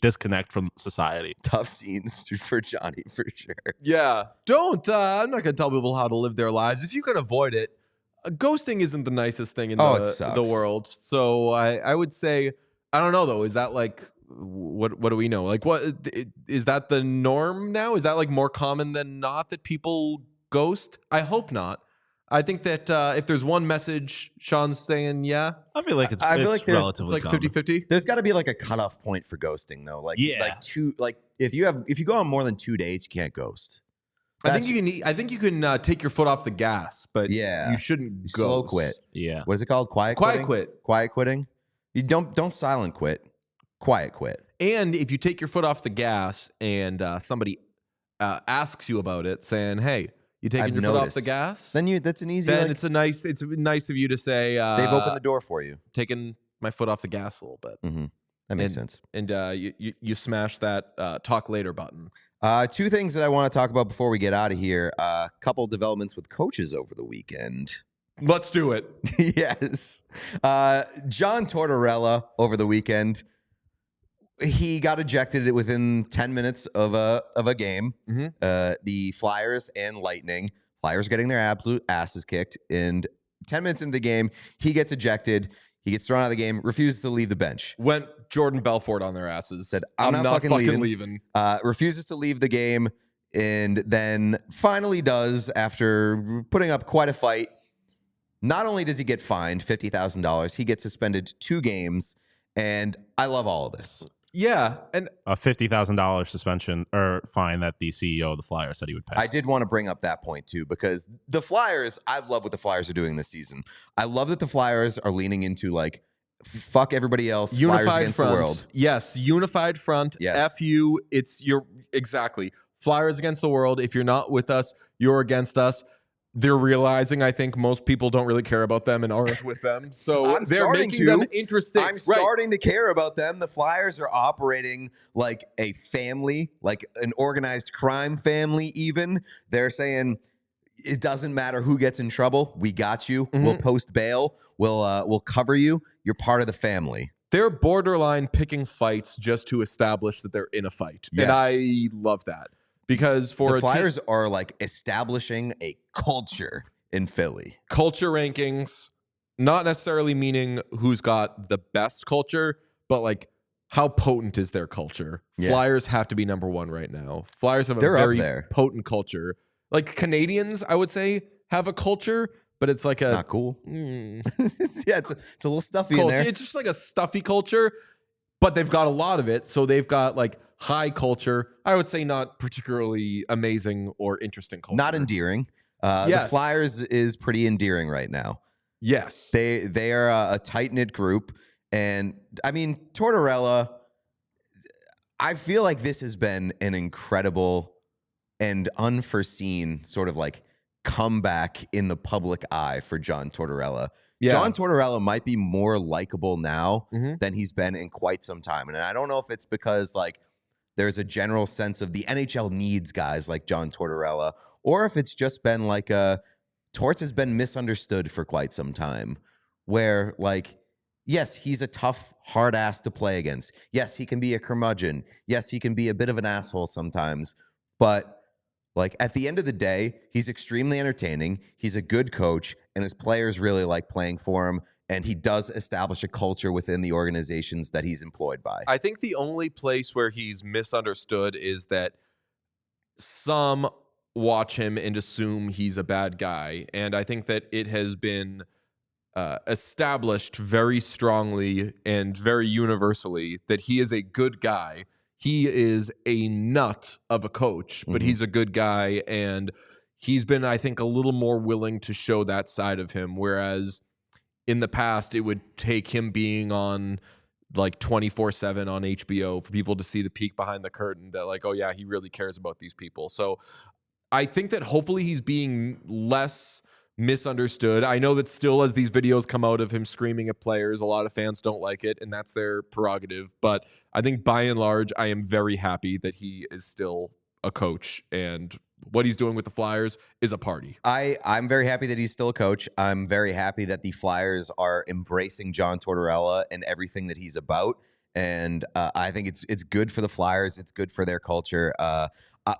[SPEAKER 3] disconnect from society.
[SPEAKER 2] Tough scenes for Johnny, for sure.
[SPEAKER 1] Yeah. Don't. I'm not going to tell people how to live their lives. If you can avoid it, ghosting isn't the nicest thing in the world. So I would say, I don't know though. Is that like, what do we know? Like, what is that the norm now? Is that like more common than not that people ghost? I hope not. I think that if there's one message, Sean's saying, yeah.
[SPEAKER 3] I feel like it's
[SPEAKER 1] it's like 50-50.
[SPEAKER 2] There's got to be like a cutoff point for ghosting though. Like, if you go on more than 2 dates, you can't ghost.
[SPEAKER 1] I think you can take your foot off the gas, but you shouldn't ghost.
[SPEAKER 2] Slow quit.
[SPEAKER 3] Yeah.
[SPEAKER 2] What is it called? Quiet quitting. You don't silent quit. Quiet quit.
[SPEAKER 1] And if you take your foot off the gas and somebody asks you about it, saying, "Hey, you taking your foot off the gas?"
[SPEAKER 2] Then that's an easy.
[SPEAKER 1] Then it's nice of you to say
[SPEAKER 2] they've opened the door for you.
[SPEAKER 1] Taking my foot off the gas a little bit.
[SPEAKER 2] Mm-hmm. That makes sense.
[SPEAKER 1] And you smash that talk later button.
[SPEAKER 2] 2 things that I want to talk about before we get out of here. A couple developments with coaches over the weekend.
[SPEAKER 1] Let's do it.
[SPEAKER 2] Yes. John Tortorella over the weekend. He got ejected within 10 minutes of a game.
[SPEAKER 1] Mm-hmm.
[SPEAKER 2] The Flyers and Lightning. Flyers getting their absolute asses kicked. And 10 minutes into the game, he gets ejected. He gets thrown out of the game, refuses to leave the bench.
[SPEAKER 1] Went Jordan Belfort on their asses.
[SPEAKER 2] Said, I'm not fucking leaving. Refuses to leave the game, and then finally does after putting up quite a fight. Not only does he get fined $50,000, he gets suspended 2 games, and I love all of this.
[SPEAKER 1] Yeah, and
[SPEAKER 3] a $50,000 suspension or fine that the CEO of the Flyers said he would pay.
[SPEAKER 2] I did want to bring up that point too, because the Flyers, I love what the Flyers are doing this season. I love that the Flyers are leaning into like, fuck everybody else,
[SPEAKER 1] unified
[SPEAKER 2] Flyers against
[SPEAKER 1] front.
[SPEAKER 2] The world.
[SPEAKER 1] Yes, unified front.
[SPEAKER 2] Yes.
[SPEAKER 1] F you. Exactly. Flyers against the world. If you're not with us, you're against us. They're realizing, I think, most people don't really care about them and aren't with them. So they're making them interesting.
[SPEAKER 2] I'm starting to care about them. The Flyers are operating like a family, like an organized crime family even. They're saying, it doesn't matter who gets in trouble. We got you. Mm-hmm. We'll post bail. We'll cover you. You're part of the family.
[SPEAKER 1] They're borderline picking fights just to establish that they're in a fight. Yes. And I love that. Because for
[SPEAKER 2] the Flyers are like establishing a culture in Philly.
[SPEAKER 1] Culture rankings, not necessarily meaning who's got the best culture, but like how potent is their culture. Yeah. Flyers have to be number 1 right now. Flyers have a very potent culture. Like Canadians, I would say, have a culture, but it's like
[SPEAKER 2] not cool. Yeah, it's a little stuffy
[SPEAKER 1] culture.
[SPEAKER 2] In there.
[SPEAKER 1] It's just like a stuffy culture, but they've got a lot of it. So they've got like high culture. I would say not particularly amazing or interesting culture.
[SPEAKER 2] Not endearing.
[SPEAKER 1] Yes.
[SPEAKER 2] The Flyers is pretty endearing right now.
[SPEAKER 1] Yes.
[SPEAKER 2] They are a tight-knit group. And, I mean, Tortorella, I feel like this has been an incredible and unforeseen sort of like comeback in the public eye for John Tortorella. Yeah. John Tortorella might be more likable now than he's been in quite some time. And I don't know if it's because, like, there's a general sense of the NHL needs guys like John Tortorella, or if it's just been like Torts has been misunderstood for quite some time, where like, yes, he's a tough, hard ass to play against. Yes, he can be a curmudgeon. Yes, he can be a bit of an asshole sometimes, but like at the end of the day, he's extremely entertaining. He's a good coach, and his players really like playing for him. And he does establish a culture within the organizations that he's employed by.
[SPEAKER 1] I think the only place where he's misunderstood is that some watch him and assume he's a bad guy. And I think that it has been established very strongly and very universally that he is a good guy. He is a nut of a coach, but he's a good guy. And he's been, I think, a little more willing to show that side of him. Whereas in the past, it would take him being on like 24/7 on HBO for people to see the peek behind the curtain that like, oh yeah, he really cares about these people. So I think that hopefully he's being less misunderstood. I know that still, as these videos come out of him screaming at players, a lot of fans don't like it, and that's their prerogative. But I think by and large, I am very happy that he is still a coach, and what he's doing with the Flyers is a party.
[SPEAKER 2] I'm very happy that he's still a coach. I'm very happy that the Flyers are embracing John Tortorella and everything that he's about. And I think it's good for the Flyers. It's good for their culture.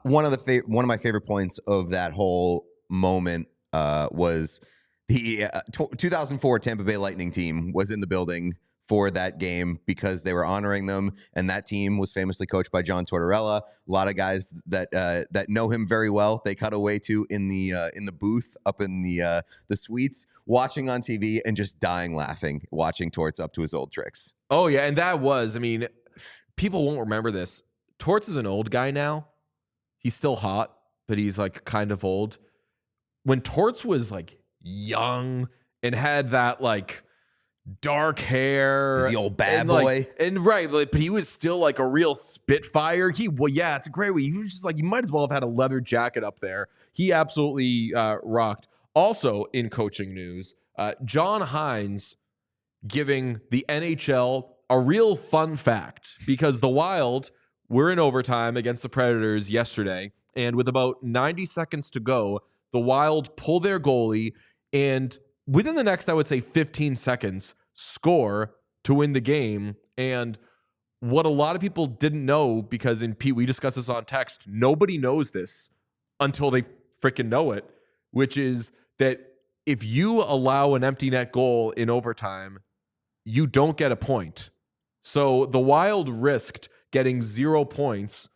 [SPEAKER 2] One of my favorite points of that whole moment was the 2004 Tampa Bay Lightning team was in the building for that game because they were honoring them, and that team was famously coached by John Tortorella. A lot of guys that know him very well. They cut away to in the booth up in the suites, watching on TV and just dying laughing, watching Torts up to his old tricks.
[SPEAKER 1] Oh yeah, and that was, I mean, people won't remember this. Torts is an old guy now. He's still hot, but he's like kind of old. When Torts was like young and had that like dark hair,
[SPEAKER 2] the old bad boy,
[SPEAKER 1] and right, but he was still like a real spitfire. Yeah, it's a great way. He was just like, you might as well have had a leather jacket up there. He absolutely rocked. Also, in coaching news, John Hines giving the NHL a real fun fact, because the Wild were in overtime against the Predators yesterday, and with about 90 seconds to go, the Wild pull their goalie, and within the next, I would say 15 seconds, score to win the game. And what a lot of people didn't know, because in Pete, we discussed this on text, nobody knows this until they freaking know it, which is that if you allow an empty net goal in overtime, you don't get a point. So the Wild risked getting 0 points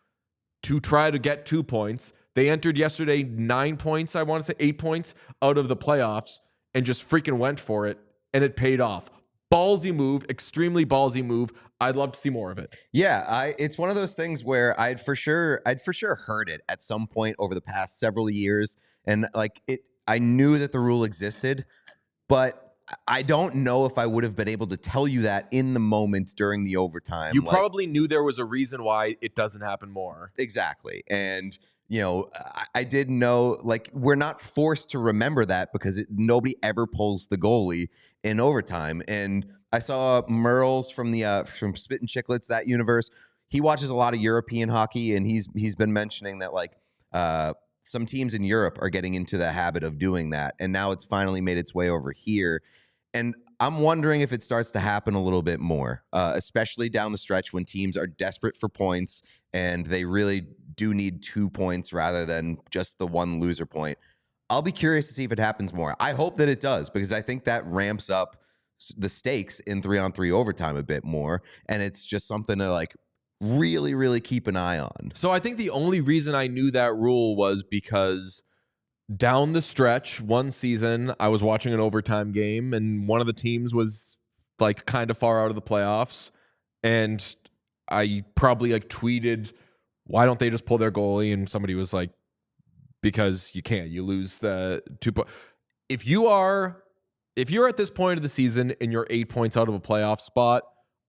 [SPEAKER 1] to try to get 2 points. They entered yesterday 9 points, I want to say 8 points out of the playoffs, and just freaking went for it, and it paid off. Ballsy move, extremely ballsy move. I'd love to see more of it.
[SPEAKER 2] Yeah, it's one of those things where I'd for sure heard it at some point over the past several years, and like I knew that the rule existed, but I don't know if I would have been able to tell you that in the moment during the overtime.
[SPEAKER 1] You probably knew there was a reason why it doesn't happen more.
[SPEAKER 2] Exactly. And, you know, I did know, like, we're not forced to remember that because nobody ever pulls the goalie in overtime. And I saw Merles from Spit and Chicklets, that universe. He watches a lot of European hockey, and he's been mentioning that, like, some teams in Europe are getting into the habit of doing that, and now it's finally made its way over here. And I'm wondering if it starts to happen a little bit more, especially down the stretch when teams are desperate for points and they really do need 2 points rather than just the one loser point. I'll be curious to see if it happens more. I hope that it does, because I think that ramps up the stakes in 3-on-3 overtime a bit more, and it's just something to like really, really keep an eye on.
[SPEAKER 1] So I think the only reason I knew that rule was because down the stretch, one season, I was watching an overtime game, and one of the teams was like kind of far out of the playoffs, and I probably like tweeted, why don't they just pull their goalie? And somebody was like, because you can't. You lose the 2 points. If you're at this point of the season and you're 8 points out of a playoff spot,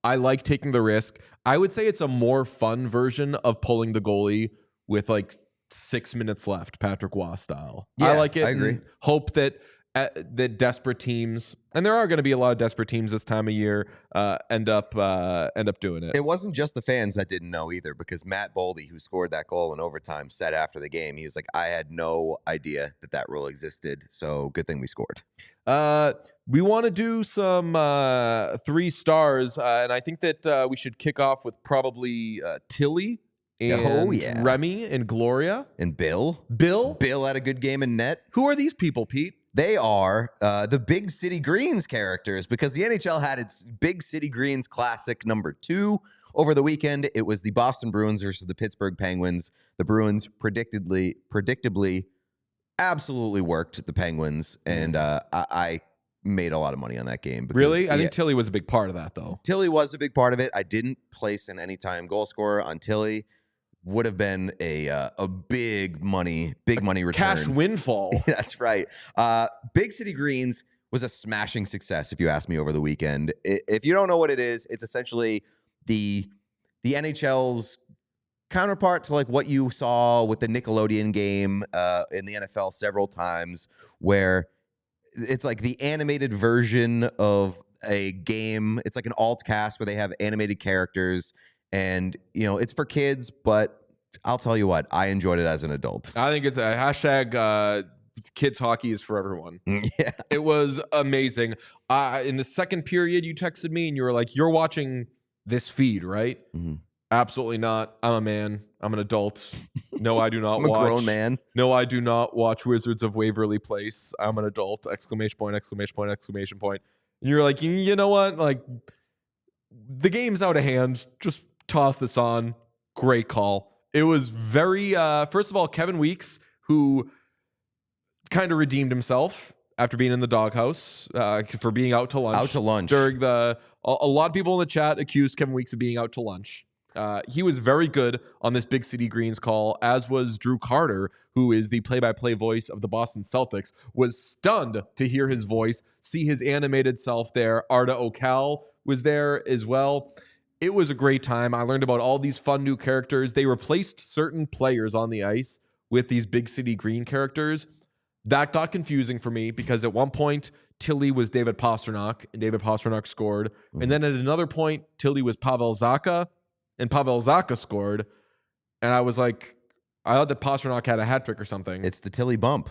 [SPEAKER 1] I like taking the risk. I would say it's a more fun version of pulling the goalie with like 6 minutes left, Patrick Waugh style.
[SPEAKER 2] Yeah,
[SPEAKER 1] I like it.
[SPEAKER 2] I agree.
[SPEAKER 1] Hope that desperate teams, and there are going to be a lot of desperate teams this time of year, end up doing it.
[SPEAKER 2] It wasn't just the fans that didn't know either, because Matt Boldy, who scored that goal in overtime, said after the game, he was like, I had no idea that rule existed, so good thing we scored.
[SPEAKER 1] We want to do some 3 stars, and I think that we should kick off with probably Tilly and Remy and Gloria.
[SPEAKER 2] And Bill had a good game in net.
[SPEAKER 1] Who are these people, Pete?
[SPEAKER 2] They are the Big City Greens characters, because the NHL had its Big City Greens Classic #2 over the weekend. It was the Boston Bruins versus the Pittsburgh Penguins. The Bruins predictably absolutely worked the Penguins, and I made a lot of money on that game. Because,
[SPEAKER 1] really? I think Tilly was a big part of that, though.
[SPEAKER 2] Tilly was a big part of it. I didn't place an anytime goal scorer on Tilly. Would have been a big money return.
[SPEAKER 1] Cash windfall.
[SPEAKER 2] That's right. Big City Greens was a smashing success, if you ask me, over the weekend. If you don't know what it is, it's essentially the NHL's counterpart to like what you saw with the Nickelodeon game in the NFL several times, where it's like the animated version of a game. It's like an alt cast where they have animated characters, and it's for kids, but I'll tell you what, I enjoyed it as an adult.
[SPEAKER 1] I think it's a hashtag kids hockey is for everyone.
[SPEAKER 2] Yeah.
[SPEAKER 1] It was amazing. In the second period, you texted me and you were like, you're watching this feed, right?
[SPEAKER 2] Mm-hmm.
[SPEAKER 1] Absolutely not. I'm a man. I'm an adult. No, I do not
[SPEAKER 2] I'm
[SPEAKER 1] watch.
[SPEAKER 2] a grown man.
[SPEAKER 1] No, I do not watch Wizards of Waverly Place. I'm an adult. Exclamation point, exclamation point, exclamation point. And you're like, you know what? Like, the game's out of hand. Just toss this on. Great call. It was very, first of all, Kevin Weeks, who kind of redeemed himself after being in the doghouse for being out to lunch.
[SPEAKER 2] Out to lunch.
[SPEAKER 1] During a lot of people in the chat accused Kevin Weeks of being out to lunch. He was very good on this Big City Greens call, as was Drew Carter, who is the play-by-play voice of the Boston Celtics, was stunned to hear his voice, see his animated self there. Arda Ocal was there as well. It was a great time. I learned about all these fun new characters. They replaced certain players on the ice with these Big City Green characters. That got confusing for me because at one point, Tilly was David Pastrnak, and David Pastrnak scored. Mm-hmm. And then at another point, Tilly was Pavel Zacha, and Pavel Zacha scored. And I was like, I thought that Pastrnak had a hat trick or something.
[SPEAKER 2] It's the Tilly bump.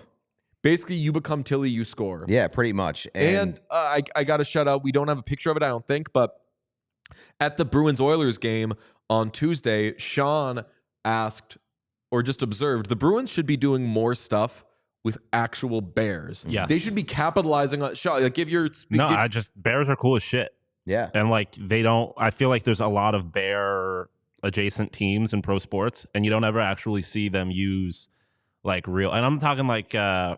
[SPEAKER 1] Basically, you become Tilly, you score.
[SPEAKER 2] Yeah, pretty much.
[SPEAKER 1] And I got to shout out, we don't have a picture of it, I don't think, but at the Bruins-Oilers game on Tuesday, Sean asked, or just observed, the Bruins should be doing more stuff with actual bears.
[SPEAKER 3] Yes.
[SPEAKER 1] They should be capitalizing on Sean. Like, give your
[SPEAKER 3] bears are cool as shit.
[SPEAKER 2] Yeah.
[SPEAKER 3] And I feel like there's a lot of bear adjacent teams in pro sports, and you don't ever actually see them use like real, and I'm talking like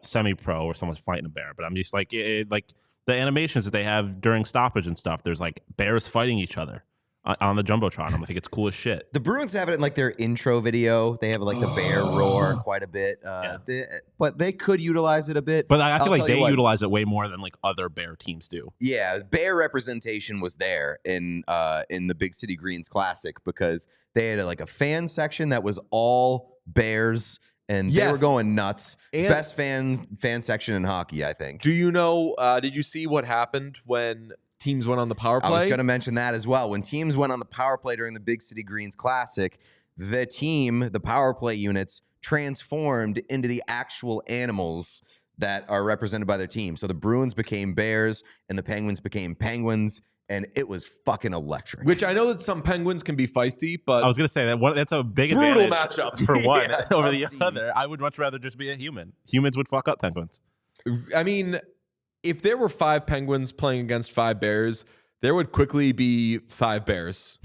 [SPEAKER 3] semi-pro where someone's fighting a bear, but I'm just like, like the animations that they have during stoppage and stuff, there's like bears fighting each other on the Jumbotron. I think it's cool as shit.
[SPEAKER 2] The Bruins have it in like their intro video. They have like the bear roar quite a bit. But they could utilize it a bit.
[SPEAKER 3] But I feel like they utilize it way more than like other bear teams do.
[SPEAKER 2] Yeah, bear representation was there in the Big City Greens Classic because they had a fan section that was all bears. And they were going nuts. And best fan section in hockey, I think.
[SPEAKER 1] Do you know, did you see what happened when teams went on the power play?
[SPEAKER 2] I was going to mention that as well. When teams went on the power play during the Big City Greens Classic, the power play units transformed into the actual animals that are represented by their team. So the Bruins became bears and the Penguins became penguins. And it was fucking electric.
[SPEAKER 1] Which I know that some Penguins can be feisty, but
[SPEAKER 3] I was going to say that's a big
[SPEAKER 1] brutal
[SPEAKER 3] advantage
[SPEAKER 1] matchup
[SPEAKER 3] for one over the other. I would much rather just be a human. Humans would fuck up Penguins.
[SPEAKER 1] I mean, if there were 5 Penguins playing against 5 Bears, there would quickly be 5 Bears.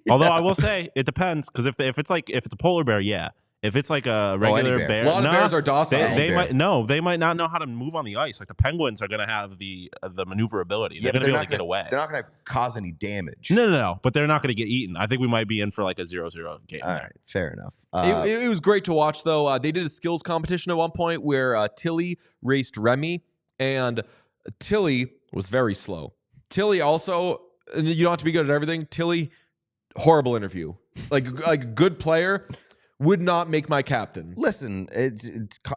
[SPEAKER 3] Although I will say it depends, because if it's a polar bear, yeah. If it's like a regular bear,
[SPEAKER 1] a lot of bears are docile.
[SPEAKER 3] They might not know how to move on the ice. Like the Penguins are going to have the maneuverability. They're going to be able to get away.
[SPEAKER 2] They're not going to cause any damage.
[SPEAKER 3] No. But they're not going to get eaten. I think we might be in for like a 0-0 game.
[SPEAKER 2] All right, fair enough.
[SPEAKER 1] It was great to watch, though. They did a skills competition at one point where Tilly raced Remy, and Tilly was very slow. Tilly also, and you don't have to be good at everything. Tilly, horrible interview. Like good player. Would not make my captain.
[SPEAKER 2] Listen,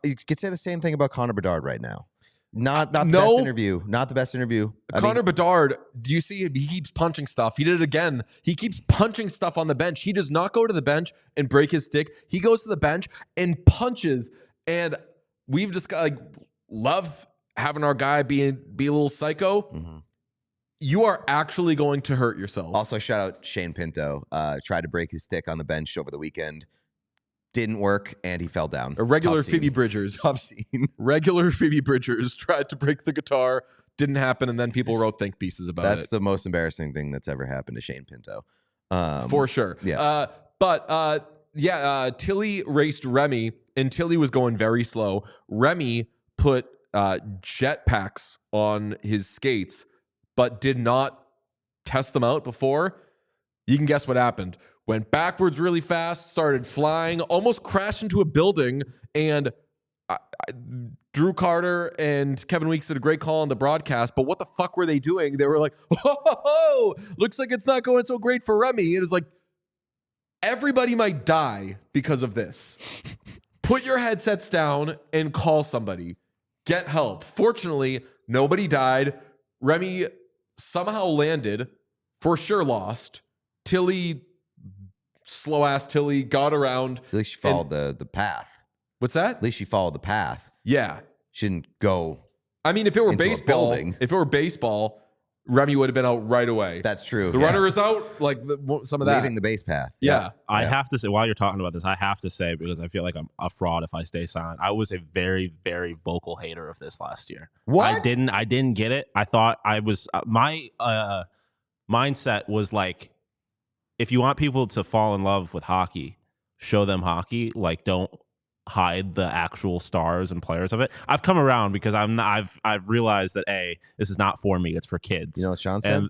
[SPEAKER 2] you could say the same thing about Connor Bedard right now. Not the best interview. Not the best interview.
[SPEAKER 1] Connor Bedard, do you see? He keeps punching stuff. He did it again. He keeps punching stuff on the bench. He does not go to the bench and break his stick. He goes to the bench and punches. And we've just got love having our guy be a little psycho. Mm-hmm. You are actually going to hurt yourself.
[SPEAKER 2] Also, shout out Shane Pinto. Tried to break his stick on the bench over the weekend. Didn't work, and he fell down.
[SPEAKER 1] A regular Phoebe Bridgers.
[SPEAKER 2] Tough scene.
[SPEAKER 1] Regular Phoebe Bridgers tried to break the guitar. Didn't happen, and then people wrote think pieces about it.
[SPEAKER 2] That's the most embarrassing thing that's ever happened to Shane Pinto.
[SPEAKER 1] For sure.
[SPEAKER 2] Yeah.
[SPEAKER 1] Tilly raced Remy, and Tilly was going very slow. Remy put jetpacks on his skates, but did not test them out before. You can guess what happened. Went backwards really fast, started flying, almost crashed into a building, and Drew Carter and Kevin Weeks did a great call on the broadcast, but what the fuck were they doing? They were like, oh, looks like it's not going so great for Remy. It was like, everybody might die because of this. Put your headsets down and call somebody. get help. Fortunately, nobody died. Remy somehow landed, for sure lost. Tilly, slow-ass Tilly, got around.
[SPEAKER 2] At least she followed the path.
[SPEAKER 1] What's that?
[SPEAKER 2] At least she followed the path.
[SPEAKER 1] Yeah.
[SPEAKER 2] She didn't go.
[SPEAKER 1] I mean, if it were
[SPEAKER 2] into
[SPEAKER 1] baseball, Remy would have been out right away.
[SPEAKER 2] That's true.
[SPEAKER 1] The runner is out, some of that.
[SPEAKER 2] Leaving the base path.
[SPEAKER 1] Yeah.
[SPEAKER 3] I have to say, while you're talking about this, I have to say, because I feel like I'm a fraud if I stay silent, I was a very, very vocal hater of this last year.
[SPEAKER 2] What?
[SPEAKER 3] I didn't get it. I thought I was, my mindset was like, if you want people to fall in love with hockey, show them hockey. Like, don't hide the actual stars and players of it. I've come around because I've realized that this is not for me. It's for kids.
[SPEAKER 2] You know what Sean said?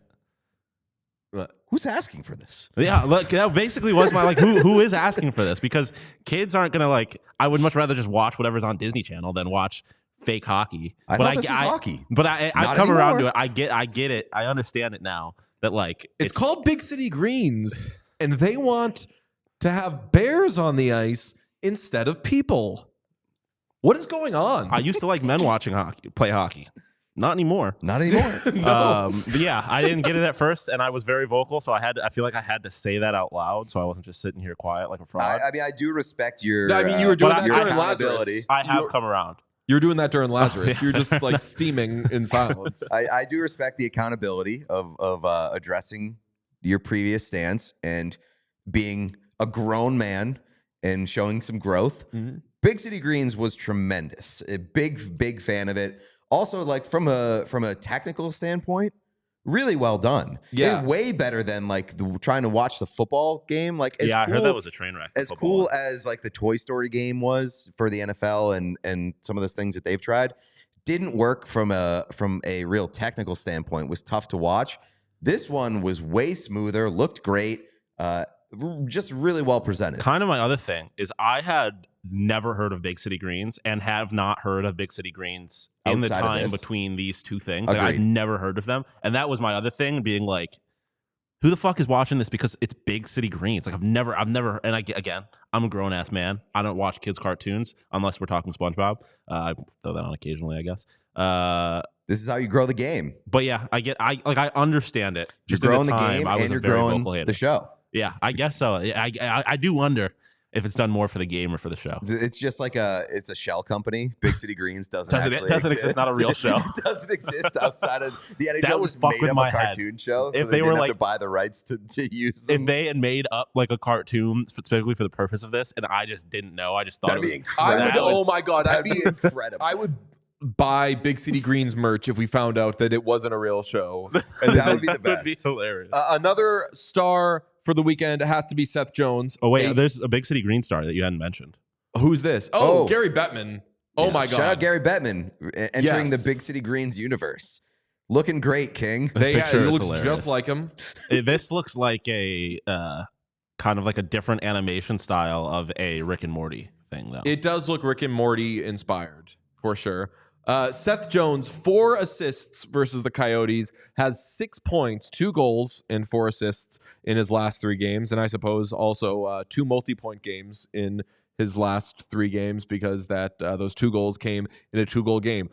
[SPEAKER 2] Who's asking for this?
[SPEAKER 3] Yeah, look, that basically was my who is asking for this? Because kids aren't gonna I would much rather just watch whatever's on Disney Channel than watch fake hockey.
[SPEAKER 2] I thought this was hockey.
[SPEAKER 3] But I've come around to it. I get it. I understand it now. That
[SPEAKER 1] it's called Big City Greens, and they want to have bears on the ice instead of people. What is going on?
[SPEAKER 3] I used to like men watching play hockey. Not anymore.
[SPEAKER 2] Not anymore.
[SPEAKER 1] No.
[SPEAKER 3] But yeah, I didn't get it at first, and I was very vocal, so I feel like I had to say that out loud, so I wasn't just sitting here quiet like a fraud.
[SPEAKER 2] I mean, I do respect your.
[SPEAKER 1] No, I mean, you were doing that
[SPEAKER 2] your
[SPEAKER 1] during
[SPEAKER 2] accountability.
[SPEAKER 1] Lazarus.
[SPEAKER 3] I have come around.
[SPEAKER 1] You were doing that during Lazarus. You're just like steaming in silence.
[SPEAKER 2] I do respect the accountability of addressing your previous stance and being a grown man and showing some growth. Mm-hmm. Big City Greens was tremendous. A big fan of it. Also, like from a technical standpoint, really well done.
[SPEAKER 1] Yeah,
[SPEAKER 2] way better than trying to watch the football game.
[SPEAKER 3] I heard that was a train wreck.
[SPEAKER 2] As cool as the Toy Story game was for the NFL and some of the things that they've tried, didn't work from a real technical standpoint. Was tough to watch. This one was way smoother. Looked great. Just really well presented.
[SPEAKER 3] Kind of my other thing is I had never heard of Big City Greens and have not heard of Big City Greens in the time between these two things. I've never heard of them. And that was my other thing, being like, who the fuck is watching this because it's Big City Greens? Like I've never, and I'm a grown ass man. I don't watch kids cartoons unless we're talking SpongeBob. I throw that on occasionally, I guess.
[SPEAKER 2] This is how you grow the game.
[SPEAKER 3] But yeah, I understand it.
[SPEAKER 2] Just you're growing the game and you're growing the show.
[SPEAKER 3] Yeah, I guess so. I do wonder if it's done more for the game or for the show.
[SPEAKER 2] It's just it's a shell company. Big City Greens doesn't
[SPEAKER 3] exist. Not a real show.
[SPEAKER 2] It doesesn't exist outside of the NHL.
[SPEAKER 3] That was
[SPEAKER 2] just made up a cartoon
[SPEAKER 3] head.
[SPEAKER 2] show.
[SPEAKER 3] If
[SPEAKER 2] so
[SPEAKER 3] they were
[SPEAKER 2] didn't have to buy the rights to use them.
[SPEAKER 3] If they had made up a cartoon specifically for the purpose of this, and I just didn't know, I just thought
[SPEAKER 2] that'd be incredible.
[SPEAKER 1] Oh my god,
[SPEAKER 2] that'd be incredible.
[SPEAKER 1] I would buy Big City Greens merch if we found out that it wasn't a real show.
[SPEAKER 2] And that would be the best.
[SPEAKER 3] Would be hilarious.
[SPEAKER 1] Another star for the weekend has to be Seth Jones.
[SPEAKER 3] Oh wait, there's a Big City Green star that you hadn't mentioned.
[SPEAKER 1] Who's this? Oh, Gary Bettman. Oh my god!
[SPEAKER 2] Shout out Gary Bettman entering the Big City Greens universe. Looking great, King.
[SPEAKER 1] He looks just like him.
[SPEAKER 3] This looks like a kind of like a different animation style of a Rick and Morty thing, though.
[SPEAKER 1] It does look Rick and Morty inspired for sure. Seth Jones, 4 assists versus the Coyotes, has 6 points, 2 goals, and 4 assists in his last 3 games. And I suppose also 2 multi-point games in his last 3 games because those 2 goals came in a 2-goal game.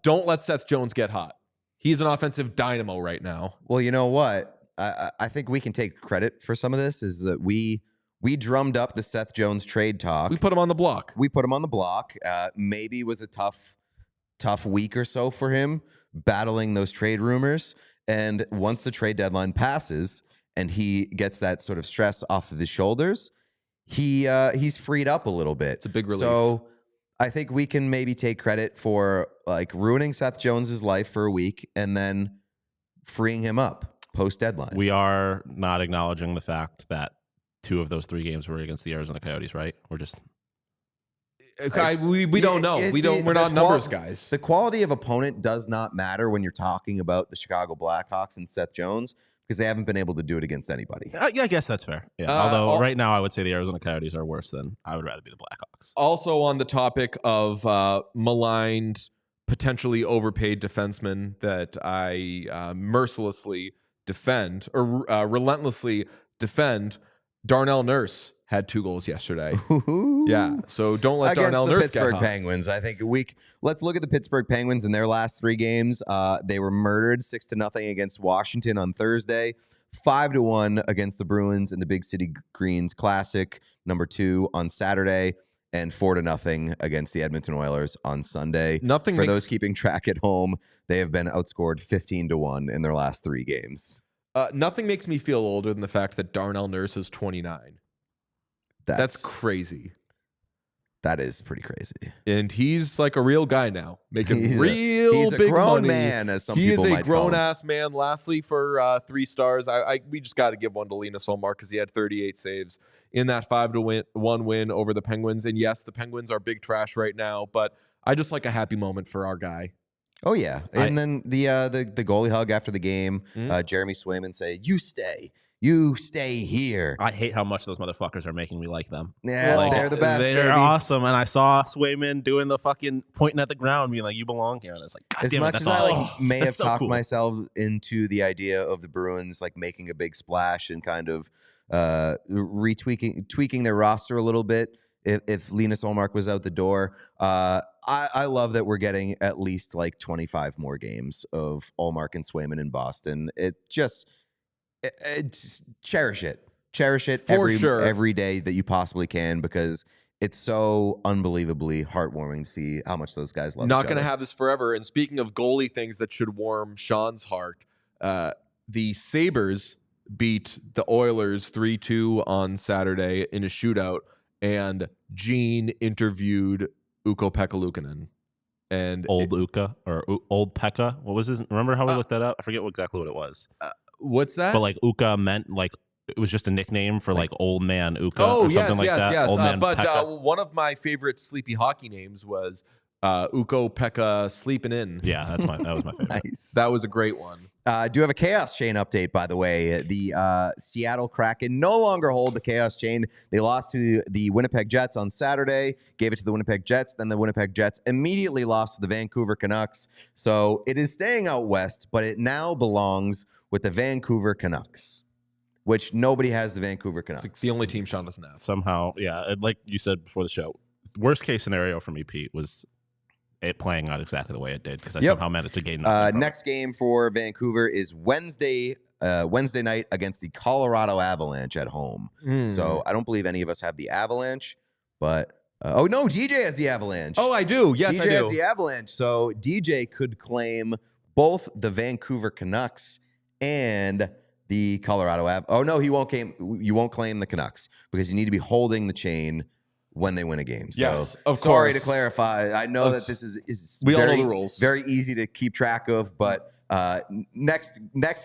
[SPEAKER 1] Don't let Seth Jones get hot. He's an offensive dynamo right now.
[SPEAKER 2] Well, you know what? I think we can take credit for some of this is that we drummed up the Seth Jones trade talk.
[SPEAKER 1] We put him on the block.
[SPEAKER 2] Maybe it was a tough week or so for him battling those trade rumors. And once the trade deadline passes and he gets that sort of stress off of his shoulders, he's freed up a little bit.
[SPEAKER 1] It's a big relief.
[SPEAKER 2] So I think we can maybe take credit for ruining Seth Jones's life for a week and then freeing him up post deadline.
[SPEAKER 3] We are not acknowledging the fact that 2 of those 3 games were against the Arizona Coyotes, right? We're just
[SPEAKER 1] we don't know. We're not numbers guys.
[SPEAKER 2] The quality of opponent does not matter when you're talking about the Chicago Blackhawks and Seth Jones because they haven't been able to do it against anybody.
[SPEAKER 3] Yeah, I guess that's fair. Yeah. Although right now I would say the Arizona Coyotes are worse than I would rather be the Blackhawks.
[SPEAKER 1] Also on the topic of maligned, potentially overpaid defensemen that I mercilessly defend or relentlessly defend, Darnell Nurse had 2 goals yesterday.
[SPEAKER 2] Ooh.
[SPEAKER 1] Yeah, so don't let
[SPEAKER 2] Against
[SPEAKER 1] Darnell
[SPEAKER 2] the
[SPEAKER 1] Nurse
[SPEAKER 2] Pittsburgh
[SPEAKER 1] get hot.
[SPEAKER 2] Penguins. I think let's look at the Pittsburgh Penguins in their last 3 games. They were murdered 6-0 against Washington on Thursday, 5-1 against the Bruins in the Big City Greens Classic #2 on Saturday, and 4-0 against the Edmonton Oilers on Sunday. For those keeping track at home, they have been outscored 15-1 in their last 3 games.
[SPEAKER 1] Nothing makes me feel older than the fact that Darnell Nurse is 29. That's crazy.
[SPEAKER 2] That is pretty crazy.
[SPEAKER 1] And he's like a real guy now, making
[SPEAKER 2] he's
[SPEAKER 1] big
[SPEAKER 2] a grown
[SPEAKER 1] money.
[SPEAKER 2] man, as some people might call him.
[SPEAKER 1] He is a grown-ass man. Lastly, for 3 stars, we just got to give one to Linus Ullmark because he had 38 saves in that 5-1 win over the Penguins. And yes, the Penguins are big trash right now, but I just like a happy moment for our guy.
[SPEAKER 2] Oh, yeah. And then the goalie hug after the game, Jeremy Swayman say, You stay here.
[SPEAKER 3] I hate how much those motherfuckers are making me like them.
[SPEAKER 2] Yeah, they're the best.
[SPEAKER 3] They're awesome. And I saw Swayman doing the fucking pointing at the ground, being like, "You belong here." And it's like, God
[SPEAKER 2] as
[SPEAKER 3] damn
[SPEAKER 2] much
[SPEAKER 3] it,
[SPEAKER 2] as
[SPEAKER 3] awesome.
[SPEAKER 2] I may have talked myself into the idea of the Bruins like making a big splash and kind of tweaking their roster a little bit if Linus Ullmark was out the door. I love that we're getting at least like 25 more games of Ullmark and Swayman in Boston. Just cherish it every day that you possibly can, because it's so unbelievably heartwarming to see how much those guys love each other.
[SPEAKER 1] Not going to have this forever. And speaking of goalie things that should warm Sean's heart, the Sabres beat the Oilers 3-2 on Saturday in a shootout, and Gene interviewed Ukko-Pekka Luukkonen. And
[SPEAKER 3] old Pekka. What was his? Remember how we looked that up? I forget exactly what it was.
[SPEAKER 1] What's that?
[SPEAKER 3] But like Ukko meant like it was just a nickname for like old man Ukko.
[SPEAKER 1] Oh,
[SPEAKER 3] or something like that.
[SPEAKER 1] yes.
[SPEAKER 3] Old man
[SPEAKER 1] But one of my favorite sleepy hockey names was Ukko-Pekka Sleeping In.
[SPEAKER 3] Yeah, that was my favorite.
[SPEAKER 2] Nice.
[SPEAKER 1] That was a great one.
[SPEAKER 2] Do have a Chaos Chain update, by the way. The Seattle Kraken no longer hold the Chaos Chain. They lost to the Winnipeg Jets on Saturday, gave it to the Winnipeg Jets. Then the Winnipeg Jets immediately lost to the Vancouver Canucks. So it is staying out west, but it now belongs with the Vancouver Canucks, which nobody has the Vancouver Canucks.
[SPEAKER 1] It's the only team Sean doesn't have.
[SPEAKER 3] Somehow, yeah. Like you said before the show, worst case scenario for me, Pete, was it playing out exactly the way it did, because I somehow managed to gain nothing.
[SPEAKER 2] Next game for Vancouver is Wednesday night against the Colorado Avalanche at home. So I don't believe any of us have the Avalanche, but oh no, DJ has the Avalanche.
[SPEAKER 1] Oh, I do. Yes,
[SPEAKER 2] DJ
[SPEAKER 1] I do.
[SPEAKER 2] has the Avalanche. So DJ could claim both the Vancouver Canucks and the Colorado Avalanche. Oh no, you won't claim the Canucks because you need to be holding the chain when they win a game. So,
[SPEAKER 1] yes, of course.
[SPEAKER 2] Sorry to clarify. I know that this is
[SPEAKER 1] we all know the rules.
[SPEAKER 2] Very easy to keep track of, but next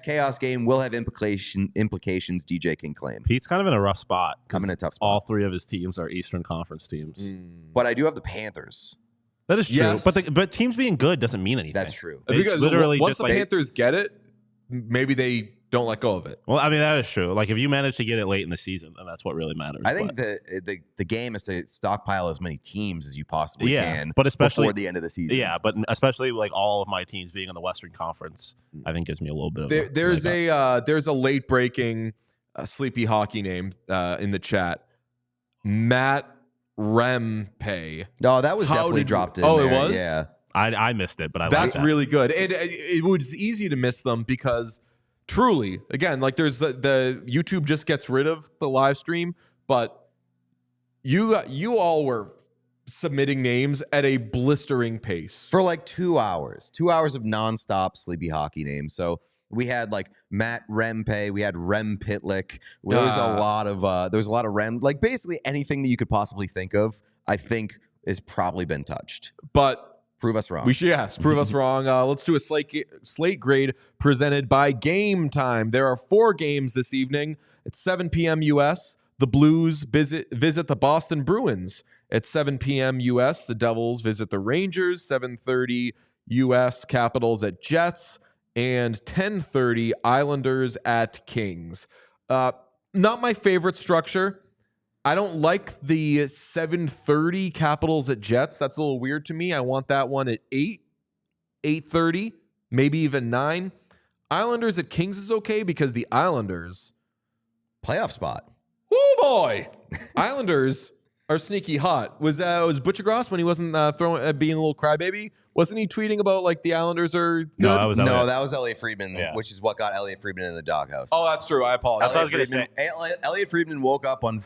[SPEAKER 2] Chaos game will have implications DJ can claim.
[SPEAKER 3] Pete's kind of in a rough spot.
[SPEAKER 2] I'm in a tough spot.
[SPEAKER 3] All 3 of his teams are Eastern Conference teams.
[SPEAKER 2] But I do have the Panthers.
[SPEAKER 3] That is true.
[SPEAKER 1] Yes.
[SPEAKER 3] But teams being good doesn't mean anything.
[SPEAKER 2] That's true.
[SPEAKER 1] Because
[SPEAKER 3] literally
[SPEAKER 1] once
[SPEAKER 3] just
[SPEAKER 1] the
[SPEAKER 3] like
[SPEAKER 1] Panthers get it, maybe they don't let go of it.
[SPEAKER 3] Well, I mean, that is true. Like if you manage to get it late in the season, then that's what really matters.
[SPEAKER 2] I think the game is to stockpile as many teams as you possibly can,
[SPEAKER 3] but especially
[SPEAKER 2] before the end of the season.
[SPEAKER 3] Yeah, but especially like all of my teams being in the Western Conference, I think gives me a little bit of
[SPEAKER 1] there's a late breaking sleepy hockey name in the chat. Matt Rempe.
[SPEAKER 2] No, that was definitely dropped in.
[SPEAKER 1] Oh,
[SPEAKER 2] there.
[SPEAKER 1] It was?
[SPEAKER 2] Yeah.
[SPEAKER 3] I missed it, but
[SPEAKER 1] that's
[SPEAKER 3] like
[SPEAKER 1] really good. And it was easy to miss them because truly, again, like there's the YouTube just gets rid of the live stream, but you all were submitting names at a blistering pace
[SPEAKER 2] for like 2 hours. 2 hours of nonstop sleepy hockey names. So we had like Matt Rempe, we had Rem Pitlick. There was a lot of Rem, like basically anything that you could possibly think of, I think has probably been touched.
[SPEAKER 1] But
[SPEAKER 2] prove us wrong.
[SPEAKER 1] We should, yes, prove us wrong. Let's do a slate grade presented by Game Time. There are 4 games this evening at 7 p.m. U.S. The Blues visit the Boston Bruins. At 7 p.m. U.S., the Devils visit the Rangers. 7:30 U.S. Capitals at Jets. And 10:30 Islanders at Kings. Not my favorite structure. I don't like the 7:30 Capitals at Jets. That's a little weird to me. I want that one at 8, 8:30, maybe even 9. Islanders at Kings is okay because the Islanders
[SPEAKER 2] playoff spot.
[SPEAKER 1] Oh boy, Islanders are sneaky hot. Was Butchergross when he wasn't being a little crybaby? Wasn't he tweeting about like the Islanders are good?
[SPEAKER 3] No,
[SPEAKER 2] that was Elliot Friedman, which is what got Elliot Friedman in the doghouse.
[SPEAKER 1] Oh, that's true. I apologize.
[SPEAKER 5] That's what I was going to say.
[SPEAKER 2] Elliot Friedman woke up on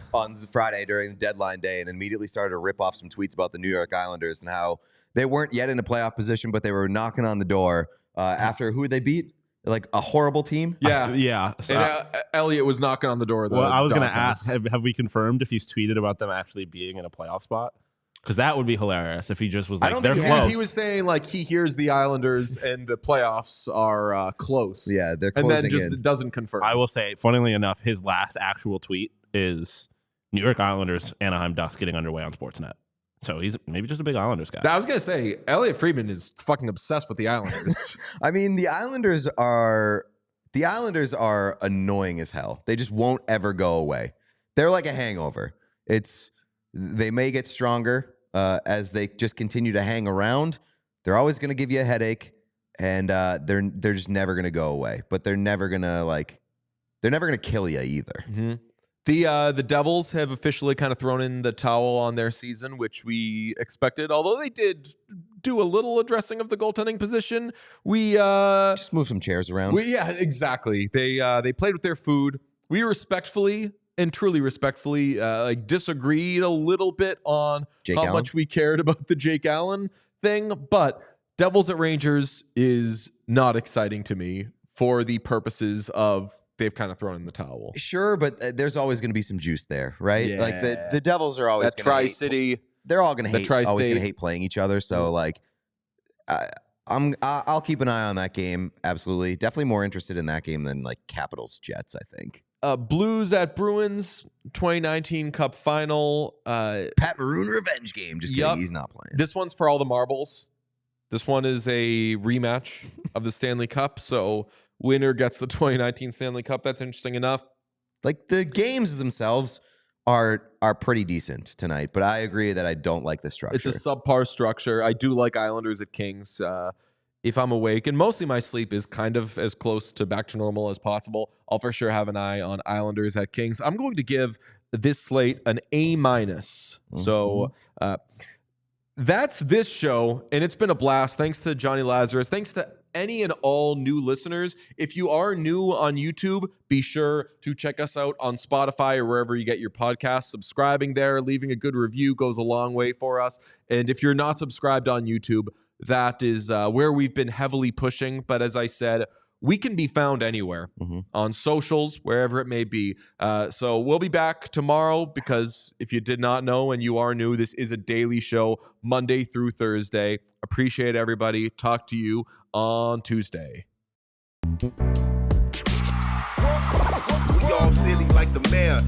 [SPEAKER 2] Friday during the deadline day and immediately started to rip off some tweets about the New York Islanders and how they weren't yet in a playoff position, but they were knocking on the door after who they beat? Like a horrible team?
[SPEAKER 1] Yeah.
[SPEAKER 3] So,
[SPEAKER 1] and Elliot was knocking on the door.
[SPEAKER 3] Well, I was going to ask, have we confirmed if he's tweeted about them actually being in a playoff spot? Because that would be hilarious if he just was like, they're close.
[SPEAKER 1] He was saying like he hears the Islanders and the playoffs are close.
[SPEAKER 2] Yeah, they're closing
[SPEAKER 1] and then just
[SPEAKER 2] in.
[SPEAKER 1] doesn't confirm.
[SPEAKER 3] I will say, funnily enough, his last actual tweet is New York Islanders, Anaheim Ducks getting underway on Sportsnet. So he's maybe just a big Islanders guy.
[SPEAKER 1] I was going to say, Elliot Friedman is fucking obsessed with the Islanders.
[SPEAKER 2] I mean, the Islanders are annoying as hell. They just won't ever go away. They're like a hangover. They may get stronger as they just continue to hang around. They're always going to give you a headache, and they're just never going to go away. But they're never going to kill you either.
[SPEAKER 1] Mm-hmm. The Devils have officially kind of thrown in the towel on their season, which we expected. Although they did do a little addressing of the goaltending position, we
[SPEAKER 2] just move some chairs around.
[SPEAKER 1] Yeah, exactly. They played with their food. We respectfully and truly respectfully disagreed a little bit on how much we cared about the Jake Allen thing, but Devils at Rangers is not exciting to me for the purposes of they've kind of thrown in the towel.
[SPEAKER 2] Sure, but there's always going to be some juice there, right?
[SPEAKER 1] Yeah.
[SPEAKER 2] Like the Devils are always
[SPEAKER 1] that Tri-City.
[SPEAKER 2] They're all going to hate. Always going to hate playing each other. So like, I'll keep an eye on that game. Absolutely, definitely more interested in that game than like Capitals Jets. I think.
[SPEAKER 1] Blues at Bruins 2019 Cup Final.
[SPEAKER 2] Pat Maroon revenge game. Just kidding. He's not playing.
[SPEAKER 1] This one's for all the marbles. This one is a rematch of the Stanley Cup. So winner gets the 2019 Stanley Cup. That's interesting enough.
[SPEAKER 2] Like the games themselves are pretty decent tonight, but I agree that I don't like the structure.
[SPEAKER 1] It's a subpar structure. I do like Islanders at Kings. If I'm awake, and mostly my sleep is kind of as close to back to normal as possible, I'll for sure have an eye on Islanders at Kings. I'm going to give this slate an A-. Mm-hmm. So that's this show, and it's been a blast. Thanks to Jonny Lazarus. Thanks to any and all new listeners. If you are new on YouTube, be sure to check us out on Spotify or wherever you get your podcasts. Subscribing there, leaving a good review goes a long way for us. And if you're not subscribed on YouTube, that is where we've been heavily pushing. But as I said, we can be found anywhere on socials, wherever it may be. So we'll be back tomorrow because if you did not know and you are new, this is a daily show, Monday through Thursday. Appreciate everybody. Talk to you on Tuesday.
[SPEAKER 6] We all silly like the mayor.